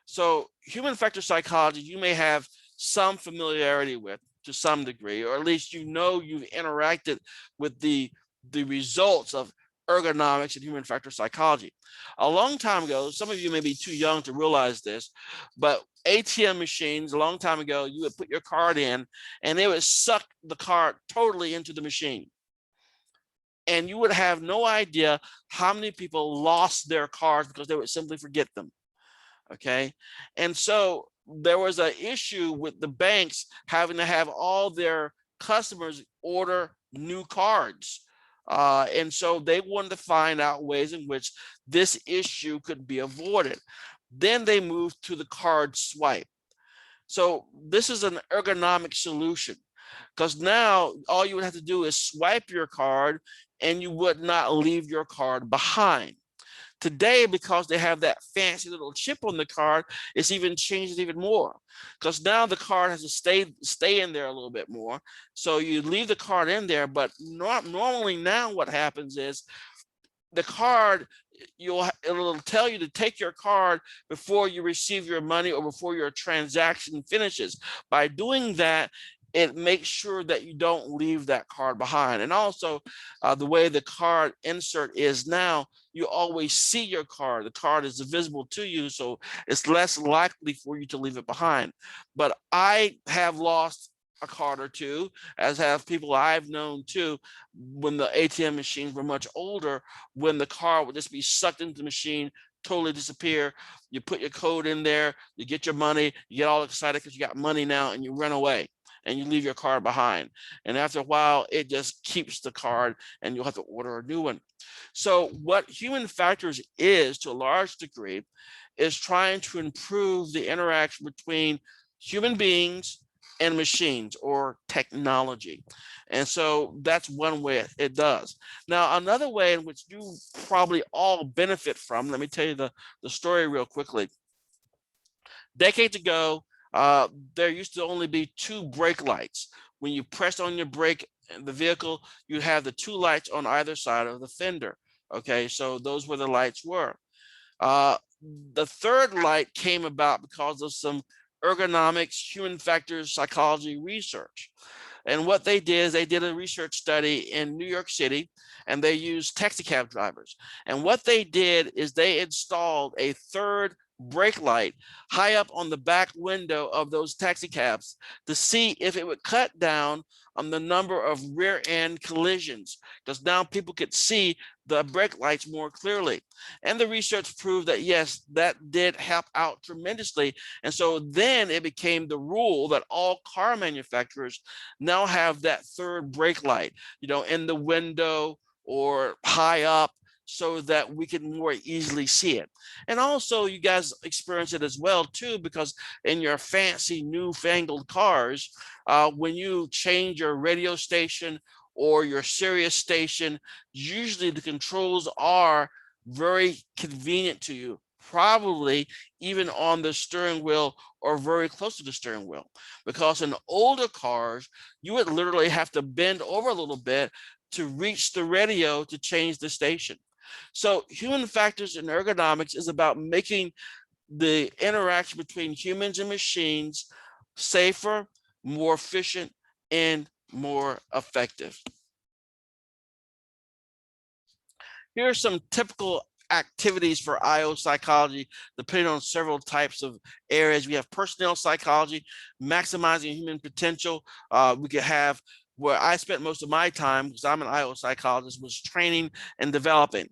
So human factor psychology, you may have some familiarity with to some degree, or at least you've interacted with the results of ergonomics and human factor psychology. A long time ago, some of you may be too young to realize this, but ATM machines, a long time ago, you would put your card in and they would suck the card totally into the machine. And you would have no idea how many people lost their cards because they would simply forget them. Okay. And so there was an issue with the banks having to have all their customers order new cards. And so they wanted to find out ways in which this issue could be avoided. Then they moved to the card swipe. So this is an ergonomic solution, because now all you would have to do is swipe your card and you would not leave your card behind. Today, because they have that fancy little chip on the card, it's even changed even more, because now the card has to stay in there a little bit more. So you leave the card in there, but normally now what happens is the card, it'll tell you to take your card before you receive your money or before your transaction finishes. By doing that, it makes sure that you don't leave that card behind. And also, the way the card insert is now, you always see your card. The card is visible to you, so it's less likely for you to leave it behind. But I have lost a card or two, as have people I've known too, when the ATM machines were much older, when the card would just be sucked into the machine, totally disappear. You put your code in there, you get your money, you get all excited because you got money now, and you run away and you leave your card behind. And after a while, it just keeps the card and you'll have to order a new one. So what human factors is, to a large degree, is trying to improve the interaction between human beings and machines, or technology. And so that's one way it does. Now, another way in which you probably all benefit from, let me tell you the story real quickly. Decades ago, there used to only be 2 brake lights. When you pressed on your brake in the vehicle, you'd have the 2 lights on either side of the fender. Okay, so those were the lights were. The third light came about because of some ergonomics, human factors, psychology research. And what they did is they did a research study in New York City, and they used taxi cab drivers. And what they did is they installed a third brake light high up on the back window of those taxi cabs to see if it would cut down on the number of rear end collisions, because now people could see the brake lights more clearly. And the research proved that yes, that did help out tremendously. And so then it became the rule that all car manufacturers now have that third brake light, in the window or high up, so that we can more easily see it. And also, you guys experience it as well too, because in your fancy newfangled cars, when you change your radio station or your Sirius station, usually the controls are very convenient to you, probably even on the steering wheel or very close to the steering wheel. Because in older cars, you would literally have to bend over a little bit to reach the radio to change the station. So human factors and ergonomics is about making the interaction between humans and machines safer, more efficient, and more effective. Here are some typical activities for IO psychology, depending on several types of areas. We have personnel psychology, maximizing human potential. We could have, where I spent most of my time, because I'm an IO psychologist, was training and developing.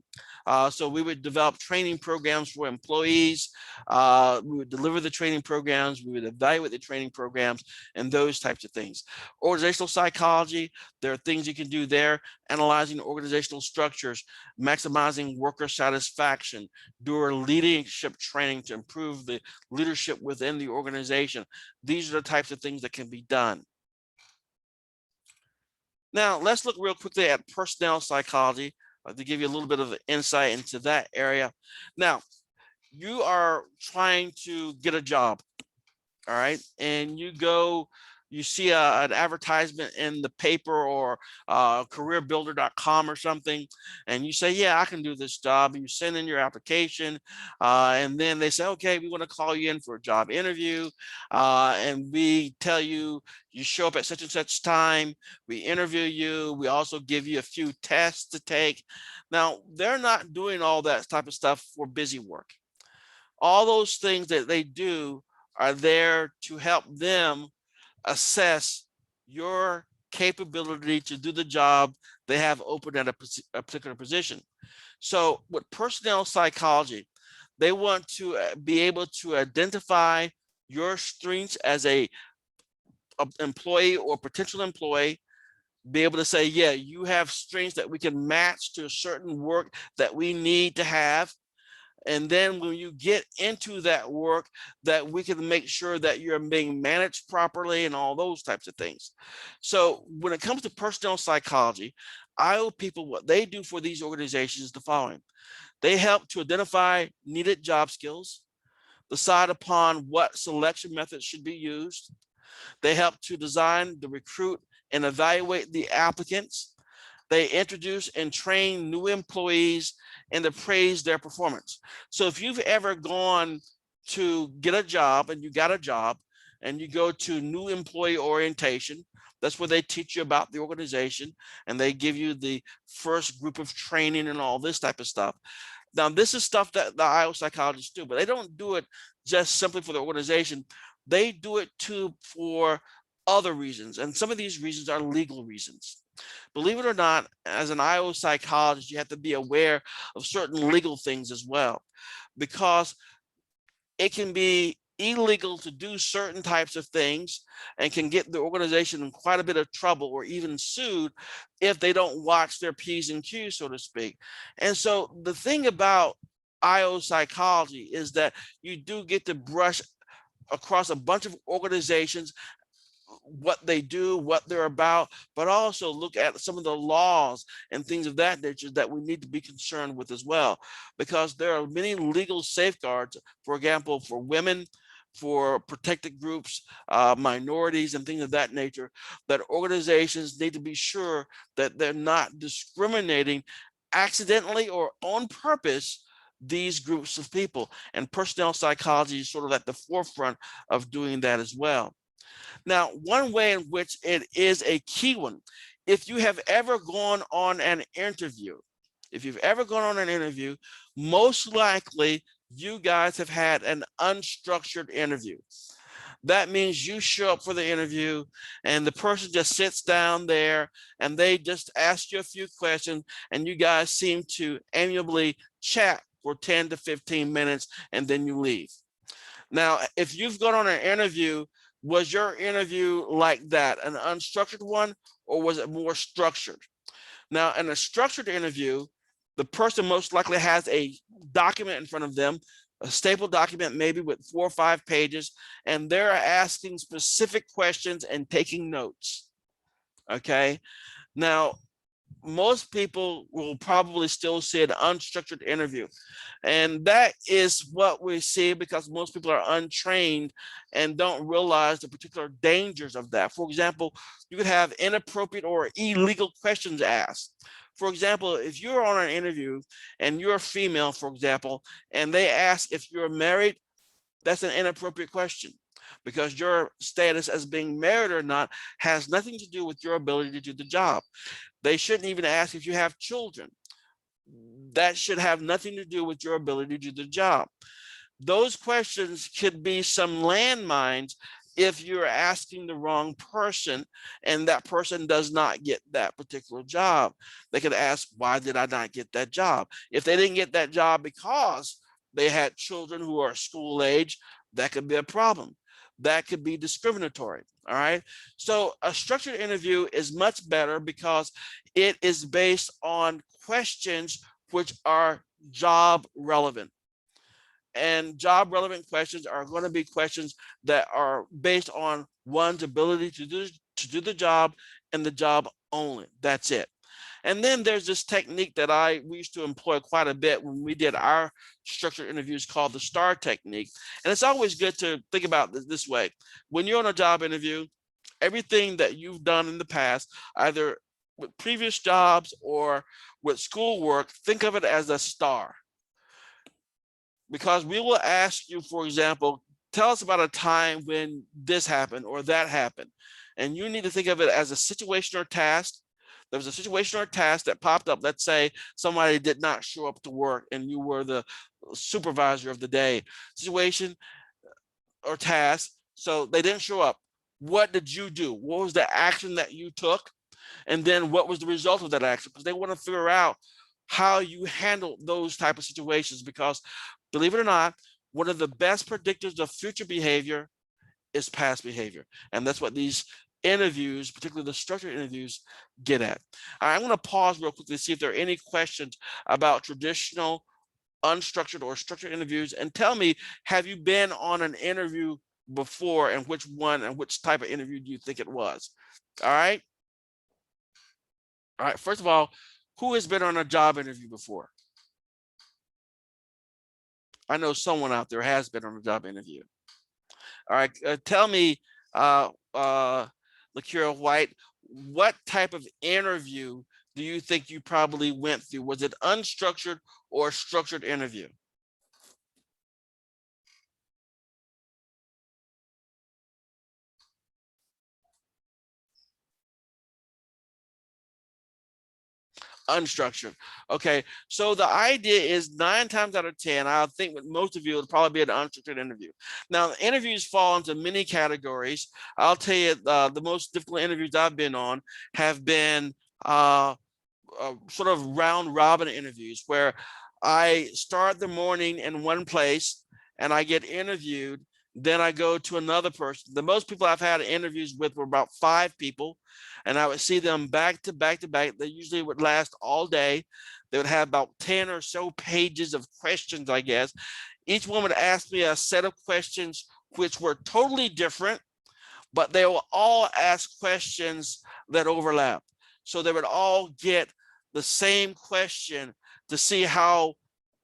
So we would develop training programs for employees. We would deliver the training programs. We would evaluate the training programs and those types of things. Organizational psychology, there are things you can do there, analyzing organizational structures, maximizing worker satisfaction, doing leadership training to improve the leadership within the organization. These are the types of things that can be done. Now, let's look real quickly at personnel psychology to give you a little bit of insight into that area. Now, you are trying to get a job, all right? And you see an advertisement in the paper or careerbuilder.com or something, and you say, yeah, I can do this job. And you send in your application, and then they say, okay, we want to call you in for a job interview, and we tell you, you show up at such and such time, we interview you, we also give you a few tests to take. Now, they're not doing all that type of stuff for busy work. All those things that they do are there to help them assess your capability to do the job they have open at a particular position. So with personnel psychology, they want to be able to identify your strengths as a employee or potential employee, be able to say, yeah, you have strengths that we can match to a certain work that we need to have. And then when you get into that work, that we can make sure that you're being managed properly and all those types of things. So when it comes to personnel psychology, IO people, what they do for these organizations is the following. They help to identify needed job skills, decide upon what selection methods should be used. They help to design, the recruit, and evaluate the applicants. They introduce and train new employees and appraise their performance. So if you've ever gone to get a job and you got a job and you go to new employee orientation, that's where they teach you about the organization and they give you the first group of training and all this type of stuff. Now, this is stuff that the IO psychologists do, but they don't do it just simply for the organization. They do it too for other reasons. And some of these reasons are legal reasons. Believe it or not, as an IO psychologist, you have to be aware of certain legal things as well, because it can be illegal to do certain types of things and can get the organization in quite a bit of trouble or even sued if they don't watch their P's and Q's, so to speak. And so the thing about IO psychology is that you do get to brush across a bunch of organizations, what they do, what they're about, but also look at some of the laws and things of that nature that we need to be concerned with as well, because there are many legal safeguards, for example, for women, for protected groups, minorities, and things of that nature, that organizations need to be sure that they're not discriminating accidentally or on purpose these groups of people. And personnel psychology is sort of at the forefront of doing that as well. Now, one way in which it is a key one, if you have ever gone on an interview, most likely you guys have had an unstructured interview. That means you show up for the interview and the person just sits down there and they just ask you a few questions and you guys seem to amiably chat for 10 to 15 minutes and then you leave. Now, if you've gone on an interview, was your interview like that, an unstructured one, or was it more structured? Now, in a structured interview, the person most likely has a document in front of them, a stapled document, maybe with 4 or 5 pages, and they're asking specific questions and taking notes. Okay. Now, most people will probably still say an unstructured interview. And that is what we see because most people are untrained and don't realize the particular dangers of that. For example, you could have inappropriate or illegal questions asked. For example, if you're on an interview and you're a female, for example, and they ask if you're married, that's an inappropriate question because your status as being married or not has nothing to do with your ability to do the job. They shouldn't even ask if you have children. That should have nothing to do with your ability to do the job. Those questions could be some landmines if you're asking the wrong person and that person does not get that particular job. They could ask, why did I not get that job? If they didn't get that job because they had children who are school age, that could be a problem. That could be discriminatory. All right. So a structured interview is much better because it is based on questions which are job relevant. And job relevant questions are going to be questions that are based on one's ability to do the job and the job only. That's it. And then there's this technique that we used to employ quite a bit when we did our structured interviews called the STAR technique. And it's always good to think about this way. When you're on a job interview, everything that you've done in the past, either with previous jobs or with schoolwork, think of it as a star. Because we will ask you, for example, tell us about a time when this happened or that happened. And you need to think of it as a situation or task. There was a situation or task that popped up. Let's say somebody did not show up to work and you were the supervisor of the day. Situation or task. So they didn't show up. What did you do? What was the action that you took? And then what was the result of that action? Because they want to figure out how you handle those type of situations, because believe it or not, one of the best predictors of future behavior is past behavior. And that's what these interviews, particularly the structured interviews, get at. All right, I'm going to pause real quickly to see if there are any questions about traditional, unstructured, or structured interviews. And tell me, have you been on an interview before, and which one and which type of interview do you think it was? All right. All right. First of all, who has been on a job interview before? I know someone out there has been on a job interview. All right, tell me, Lakira White, what type of interview do you think you probably went through? Was it unstructured or structured interview? Unstructured. Okay, so the idea is 9 times out of 10, I think with most of you, it'll probably be an unstructured interview. Now, interviews fall into many categories. I'll tell you, the most difficult interviews I've been on have been sort of round robin interviews where I start the morning in one place and I get interviewed. Then I go to another person. The most people I've had interviews with were about 5 people, and I would see them back to back to back. They usually would last all day. They would have about 10 or so pages of questions, I guess. Each one would ask me a set of questions which were totally different, but they will all ask questions that overlap. So they would all get the same question to see how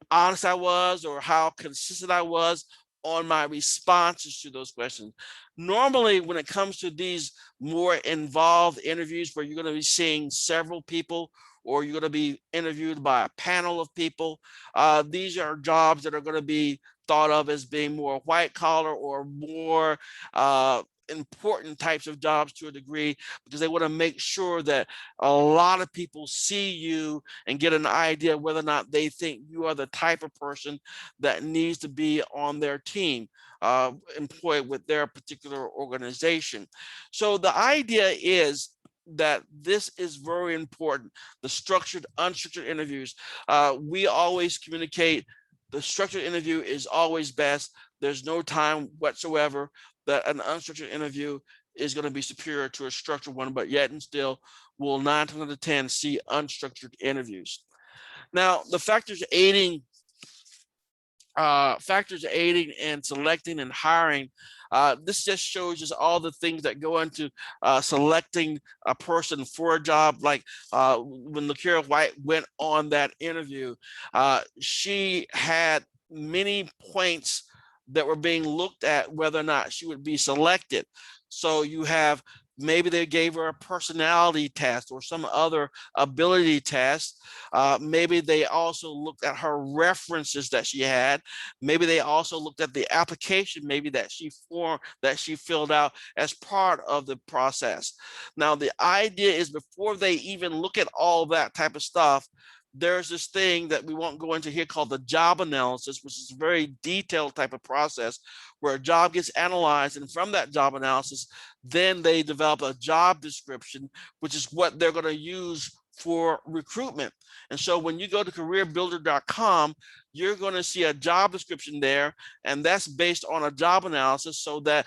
honest I was or how consistent I was on my responses to those questions. Normally, when it comes to these more involved interviews where you're going to be seeing several people or you're going to be interviewed by a panel of people, these are jobs that are going to be thought of as being more white collar or more important types of jobs to a degree, because they want to make sure that a lot of people see you and get an idea whether or not they think you are the type of person that needs to be on their team, employed with their particular organization. So the idea is that this is very important. The structured, unstructured interviews. We always communicate the structured interview is always best. There's no time whatsoever that an unstructured interview is going to be superior to a structured one, but yet and still will 9 times out of 10 see unstructured interviews. Now, the factors aiding in selecting and hiring. This just shows us all the things that go into selecting a person for a job. Like when Lakira White went on that interview, she had many points that were being looked at whether or not she would be selected. So you have, maybe they gave her a personality test or some other ability test. Maybe they also looked at her references that she had. Maybe they also looked at the application, maybe that she filled out as part of the process. Now, the idea is before they even look at all that type of stuff, there's this thing that we won't go into here called the job analysis, which is a very detailed type of process where a job gets analyzed, and from that job analysis, then they develop a job description, which is what they're going to use for recruitment. And so when you go to careerbuilder.com, you're going to see a job description there, and that's based on a job analysis, so that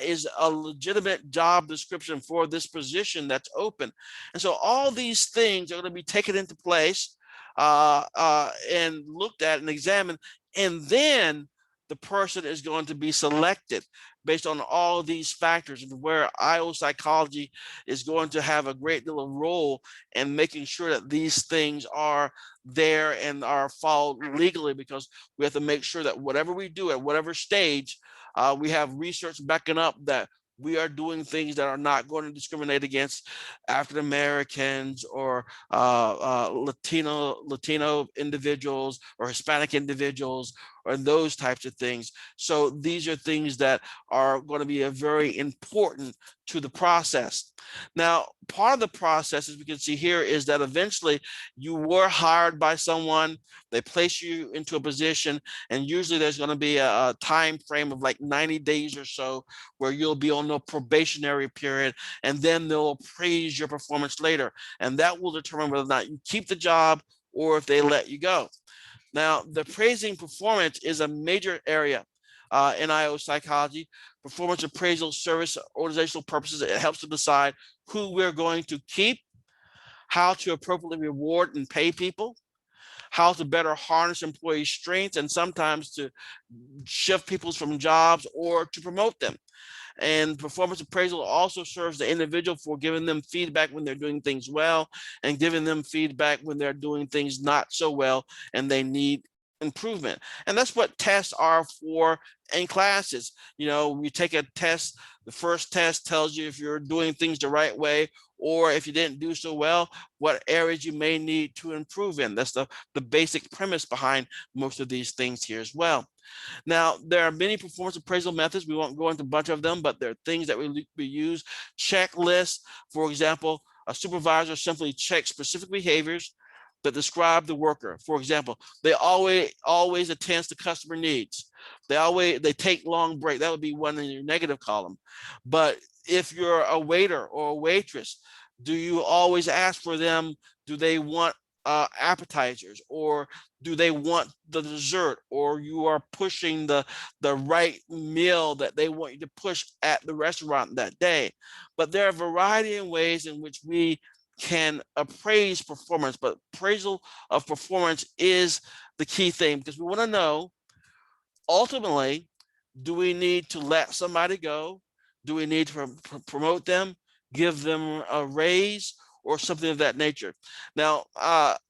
is a legitimate job description for this position that's open. And so all these things are going to be taken into place and looked at and examined, and then the person is going to be selected based on all these factors, and where IO psychology is going to have a great deal of role in making sure that these things are there and are followed legally, because we have to make sure that whatever we do at whatever stage, we have research backing up that we are doing things that are not going to discriminate against African Americans or Latino individuals or Hispanic individuals or those types of things. So these are things that are going to be very important to the process. Now, part of the process, as we can see here, is that eventually you were hired by someone, they place you into a position, and usually there's going to be a time frame of like 90 days or so where you'll be on a probationary period, and then they'll appraise your performance later, and that will determine whether or not you keep the job or if they let you go. Now, the appraising performance is a major area in IO psychology. Performance appraisal serves organizational purposes. It helps to decide who we're going to keep, how to appropriately reward and pay people, how to better harness employee strengths, and sometimes to shift people from jobs or to promote them. And performance appraisal also serves the individual for giving them feedback when they're doing things well and giving them feedback when they're doing things not so well and they need improvement. And that's what tests are for in classes. You know, you take a test, the first test tells you if you're doing things the right way, or if you didn't do so well, what areas you may need to improve in. That's the basic premise behind most of these things here as well. Now, there are many performance appraisal methods. We won't go into a bunch of them, but there are things that we use. Checklists, for example, a supervisor simply checks specific behaviors that describe the worker. For example, they always attends to customer needs. They take long break. That would be one in your negative column. But if you're a waiter or a waitress, do you always ask for them? Do they want appetizers, or do they want the dessert, or you are pushing the right meal that they want you to push at the restaurant that day? But there are a variety of ways in which we can appraise performance, but appraisal of performance is the key thing, because we want to know ultimately, do we need to let somebody go? Do we need to promote them, give them a raise, or something of that nature? Now,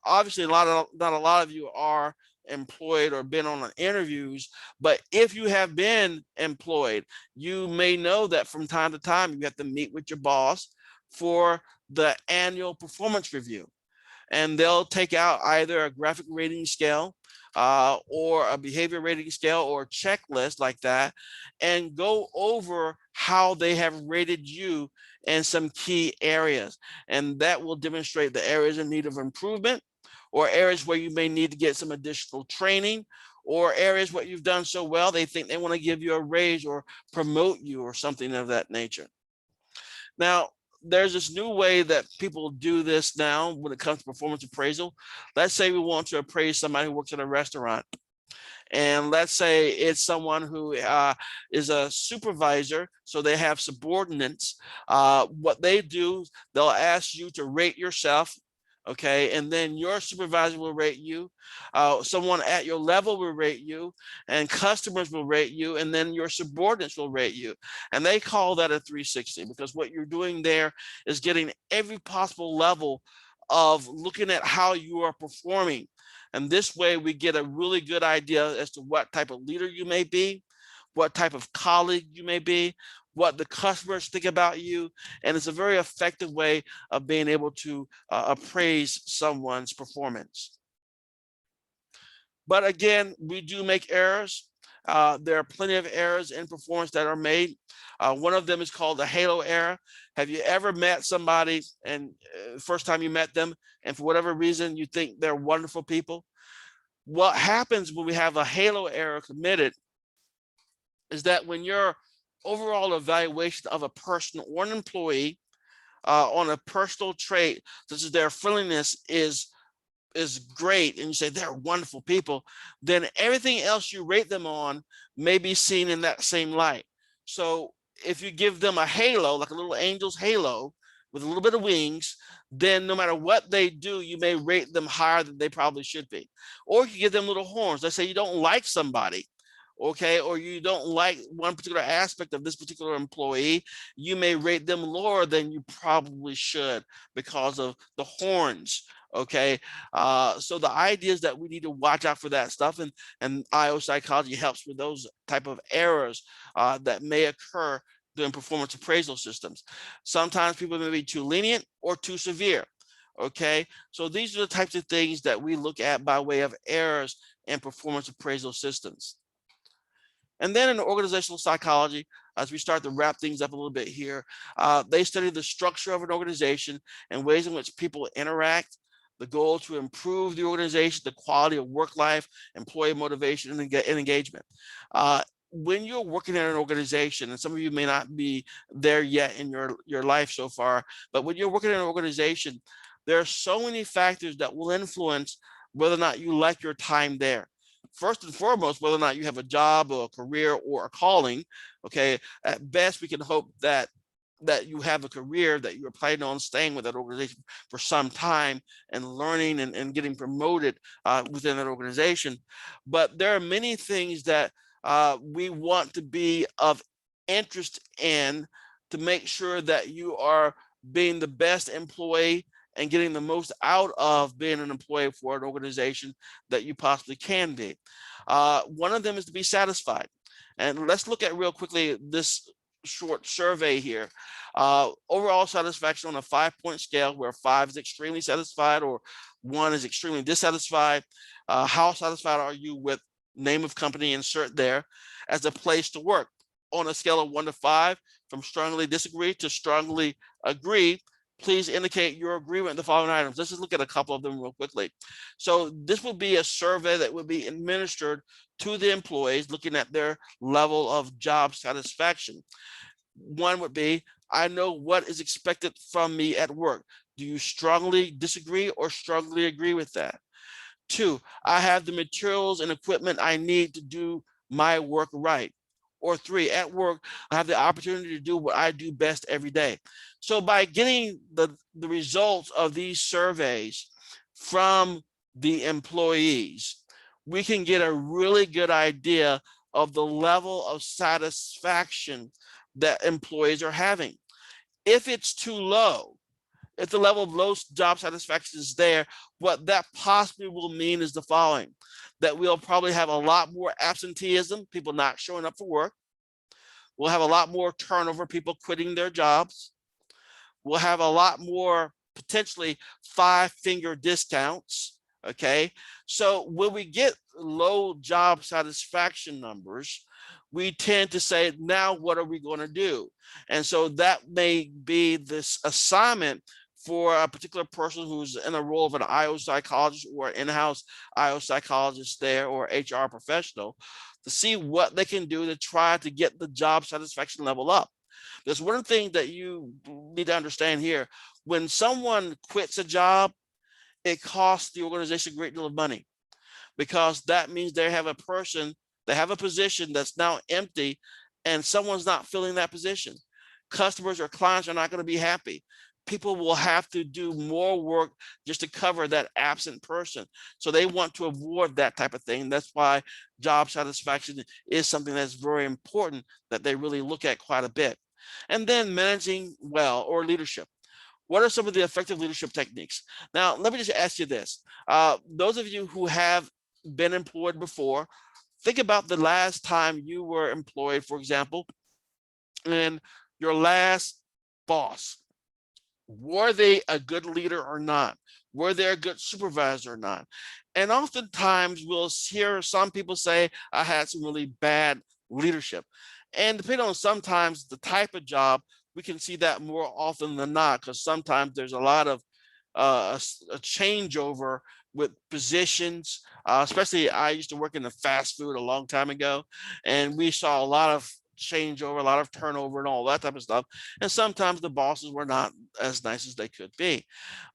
obviously, not a lot of you are employed or been on interviews, but if you have been employed, you may know that from time to time you have to meet with your boss for the annual performance review, and they'll take out either a graphic rating scale or a behavior rating scale or checklist like that, and go over how they have rated you in some key areas. And that will demonstrate the areas in need of improvement, or areas where you may need to get some additional training, or areas where you've done so well, they think they want to give you a raise or promote you or something of that nature. Now, there's this new way that people do this now when it comes to performance appraisal. Let's say we want to appraise somebody who works at a restaurant. And let's say it's someone who is a supervisor, so they have subordinates. What they do, they'll ask you to rate yourself, okay? And then your supervisor will rate you. Someone at your level will rate you, and customers will rate you, and then your subordinates will rate you. And they call that a 360, because what you're doing there is getting every possible level of looking at how you are performing. And this way we get a really good idea as to what type of leader you may be, what type of colleague you may be, what the customers think about you. And it's a very effective way of being able to appraise someone's performance. But again, we do make errors. There are plenty of errors in performance that are made. One of them is called the halo error. Have you ever met somebody and first time you met them, and for whatever reason you think they're wonderful people? What happens when we have a halo error committed is that when your overall evaluation of a person or an employee on a personal trait, such as their friendliness, is great, and you say they're wonderful people, then everything else you rate them on may be seen in that same light. So if you give them a halo, like a little angel's halo with a little bit of wings, then no matter what they do, you may rate them higher than they probably should be. Or you give them little horns. Let's say you don't like somebody, okay, or you don't like one particular aspect of this particular employee, you may rate them lower than you probably should because of the horns. Okay, so the idea is that we need to watch out for that stuff, and IO psychology helps with those type of errors that may occur during performance appraisal systems. Sometimes people may be too lenient or too severe. Okay, so these are the types of things that we look at by way of errors in performance appraisal systems. And then in organizational psychology, as we start to wrap things up a little bit here, they study the structure of an organization and ways in which people interact, the goal to improve the organization, the quality of work life, employee motivation, and engagement. When you're working in an organization, and some of you may not be there yet in your life so far, but when you're working in an organization, there are so many factors that will influence whether or not you like your time there. First and foremost, whether or not you have a job or a career or a calling. Okay, at best we can hope that you have a career, that you're planning on staying with that organization for some time and learning and getting promoted within that organization. But there are many things that we want to be of interest in to make sure that you are being the best employee and getting the most out of being an employee for an organization that you possibly can be. One of them is to be satisfied. And let's look at real quickly this short survey here. Overall satisfaction on a 5-point scale, where 5 is extremely satisfied or 1 is extremely dissatisfied. How satisfied are you with name of company, insert there, as a place to work? On a scale of 1 to 5, from strongly disagree to strongly agree, please indicate your agreement with the following items. Let's just look at a couple of them real quickly. So this would be a survey that would be administered to the employees, looking at their level of job satisfaction. 1 would be, I know what is expected from me at work. Do you strongly disagree or strongly agree with that? 2, I have the materials and equipment I need to do my work right. Or 3, at work, I have the opportunity to do what I do best every day. So by getting the results of these surveys from the employees, we can get a really good idea of the level of satisfaction that employees are having. If it's too low, if the level of low job satisfaction is there, what that possibly will mean is the following: that we'll probably have a lot more absenteeism, people not showing up for work. We'll have a lot more turnover, people quitting their jobs. We'll have a lot more potentially 5-finger discounts. Okay, so when we get low job satisfaction numbers, we tend to say, now what are we going to do? And so that may be this assignment for a particular person who's in a role of an IO psychologist or in-house IO psychologist there, or HR professional, to see what they can do to try to get the job satisfaction level up. Because one of the things that you need to understand here, when someone quits a job, it costs the organization a great deal of money, because that means they have a position that's now empty, and someone's not filling that position. Customers or clients are not going to be happy. People will have to do more work just to cover that absent person. So they want to avoid that type of thing. That's why job satisfaction is something that's very important, that they really look at quite a bit. And then managing well, or leadership. What are some of the effective leadership techniques? Now, let me just ask you this. Those of you who have been employed before, think about the last time you were employed, for example, and your last boss. Were they a good leader or not? Were they a good supervisor or not? And oftentimes we'll hear some people say, I had some really bad leadership. And depending on sometimes the type of job, we can see that more often than not, because sometimes there's a lot of a changeover with positions. Especially, I used to work in the fast food a long time ago, and we saw a lot of changeover, a lot of turnover and all that type of stuff. And sometimes the bosses were not as nice as they could be.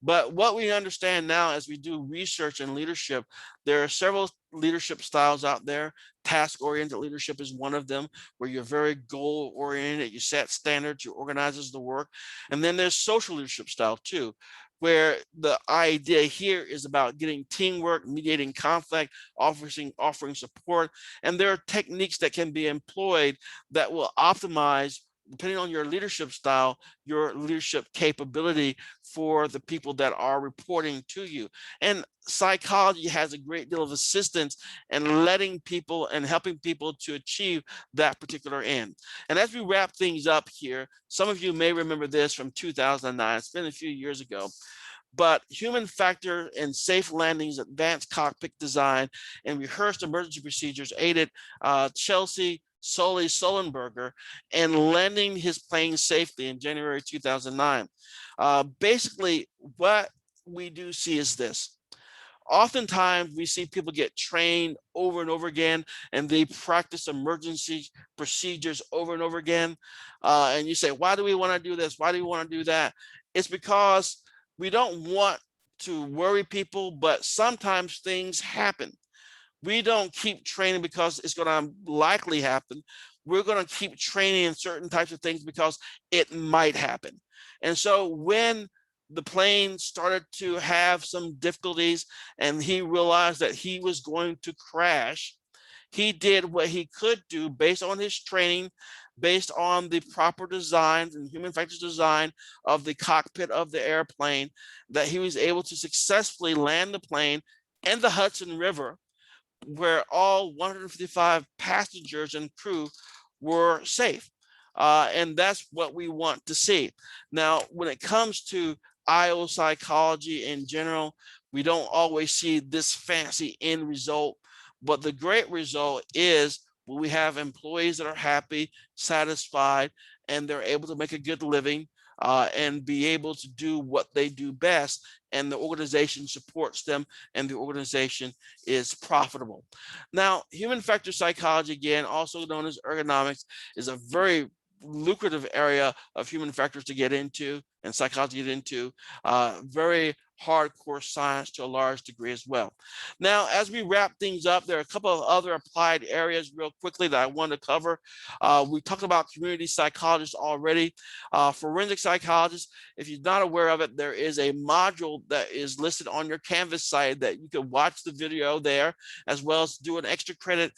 But what we understand now, as we do research in leadership, there are several leadership styles out there. Task-oriented leadership is one of them, where you're very goal-oriented, you set standards, you organize the work. And then there's social leadership style too, where the idea here is about getting teamwork, mediating conflict, offering support. And there are techniques that can be employed that will optimize, depending on your leadership style, your leadership capability for the people that are reporting to you. And psychology has a great deal of assistance in letting people and helping people to achieve that particular end. And as we wrap things up here, some of you may remember this from 2009. It's been a few years ago. But human factor and safe landings, advanced cockpit design, and rehearsed emergency procedures aided Chelsea Sullenberger in landing his plane safely in January 2009. Basically, what we do see is this. Oftentimes, we see people get trained over and over again, and they practice emergency procedures over and over again. And you say, why do we want to do this? Why do we want to do that? It's because we don't want to worry people, but sometimes things happen. We don't keep training because it's going to likely happen. We're going to keep training in certain types of things because it might happen. And so when the plane started to have some difficulties and he realized that he was going to crash, he did what he could do based on his training based on the proper designs and human factors design of the cockpit of the airplane, that he was able to successfully land the plane in the Hudson River, where all 155 passengers and crew were safe. And that's what we want to see. Now, when it comes to IO psychology in general, we don't always see this fancy end result, but the great result is when we have employees that are happy, satisfied, and they're able to make a good living and be able to do what they do best, and the organization supports them, and the organization is profitable. Now, human factor psychology, again, also known as ergonomics, is a very lucrative area of human factors to get into and psychology to get into. Very hardcore science to a large degree as well. Now, as we wrap things up, there are a couple of other applied areas real quickly that I want to cover. We talked about community psychologists already. Forensic psychologists, if you're not aware of it, there is a module that is listed on your Canvas site that you can watch the video there, as well as do an extra credit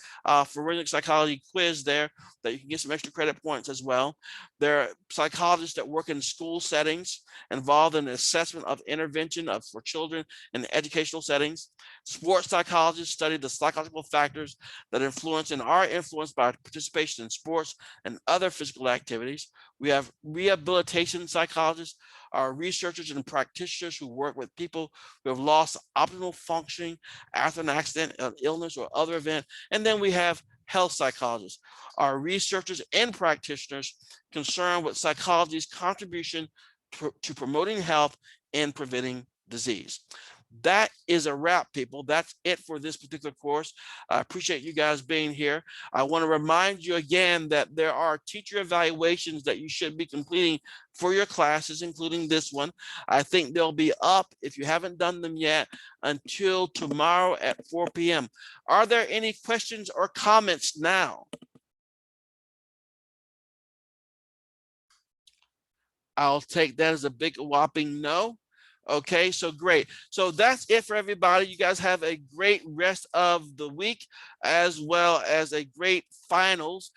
forensic psychology quiz there that you can get some extra credit points as well. There are psychologists that work in school settings involved in the assessment of intervention for children in educational settings. Sports psychologists study the psychological factors that influence and are influenced by participation in sports and other physical activities. We have rehabilitation psychologists, are researchers and practitioners who work with people who have lost optimal functioning after an accident, an illness, or other event. And then we have health psychologists, are researchers and practitioners concerned with psychology's contribution to promoting health and preventing disease. That is a wrap, people. That's it for this particular course. I appreciate you guys being here. I want to remind you again that there are teacher evaluations that you should be completing for your classes, including this one. I think they'll be up, if you haven't done them yet, until tomorrow at 4 p.m. Are there any questions or comments now? I'll take that as a big whopping no. Okay, so great. So that's it for everybody. You guys have a great rest of the week, as well as a great finals.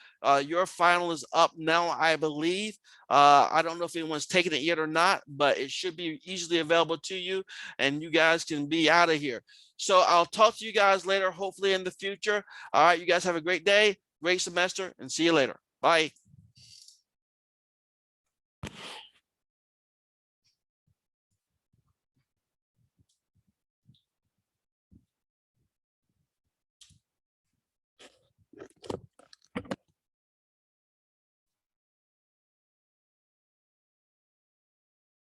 Your final is up now, I believe. I don't know if anyone's taken it yet or not, but it should be easily available to you, and you guys can be out of here. So I'll talk to you guys later, hopefully in the future. All right, you guys have a great day, great semester, and see you later. Bye.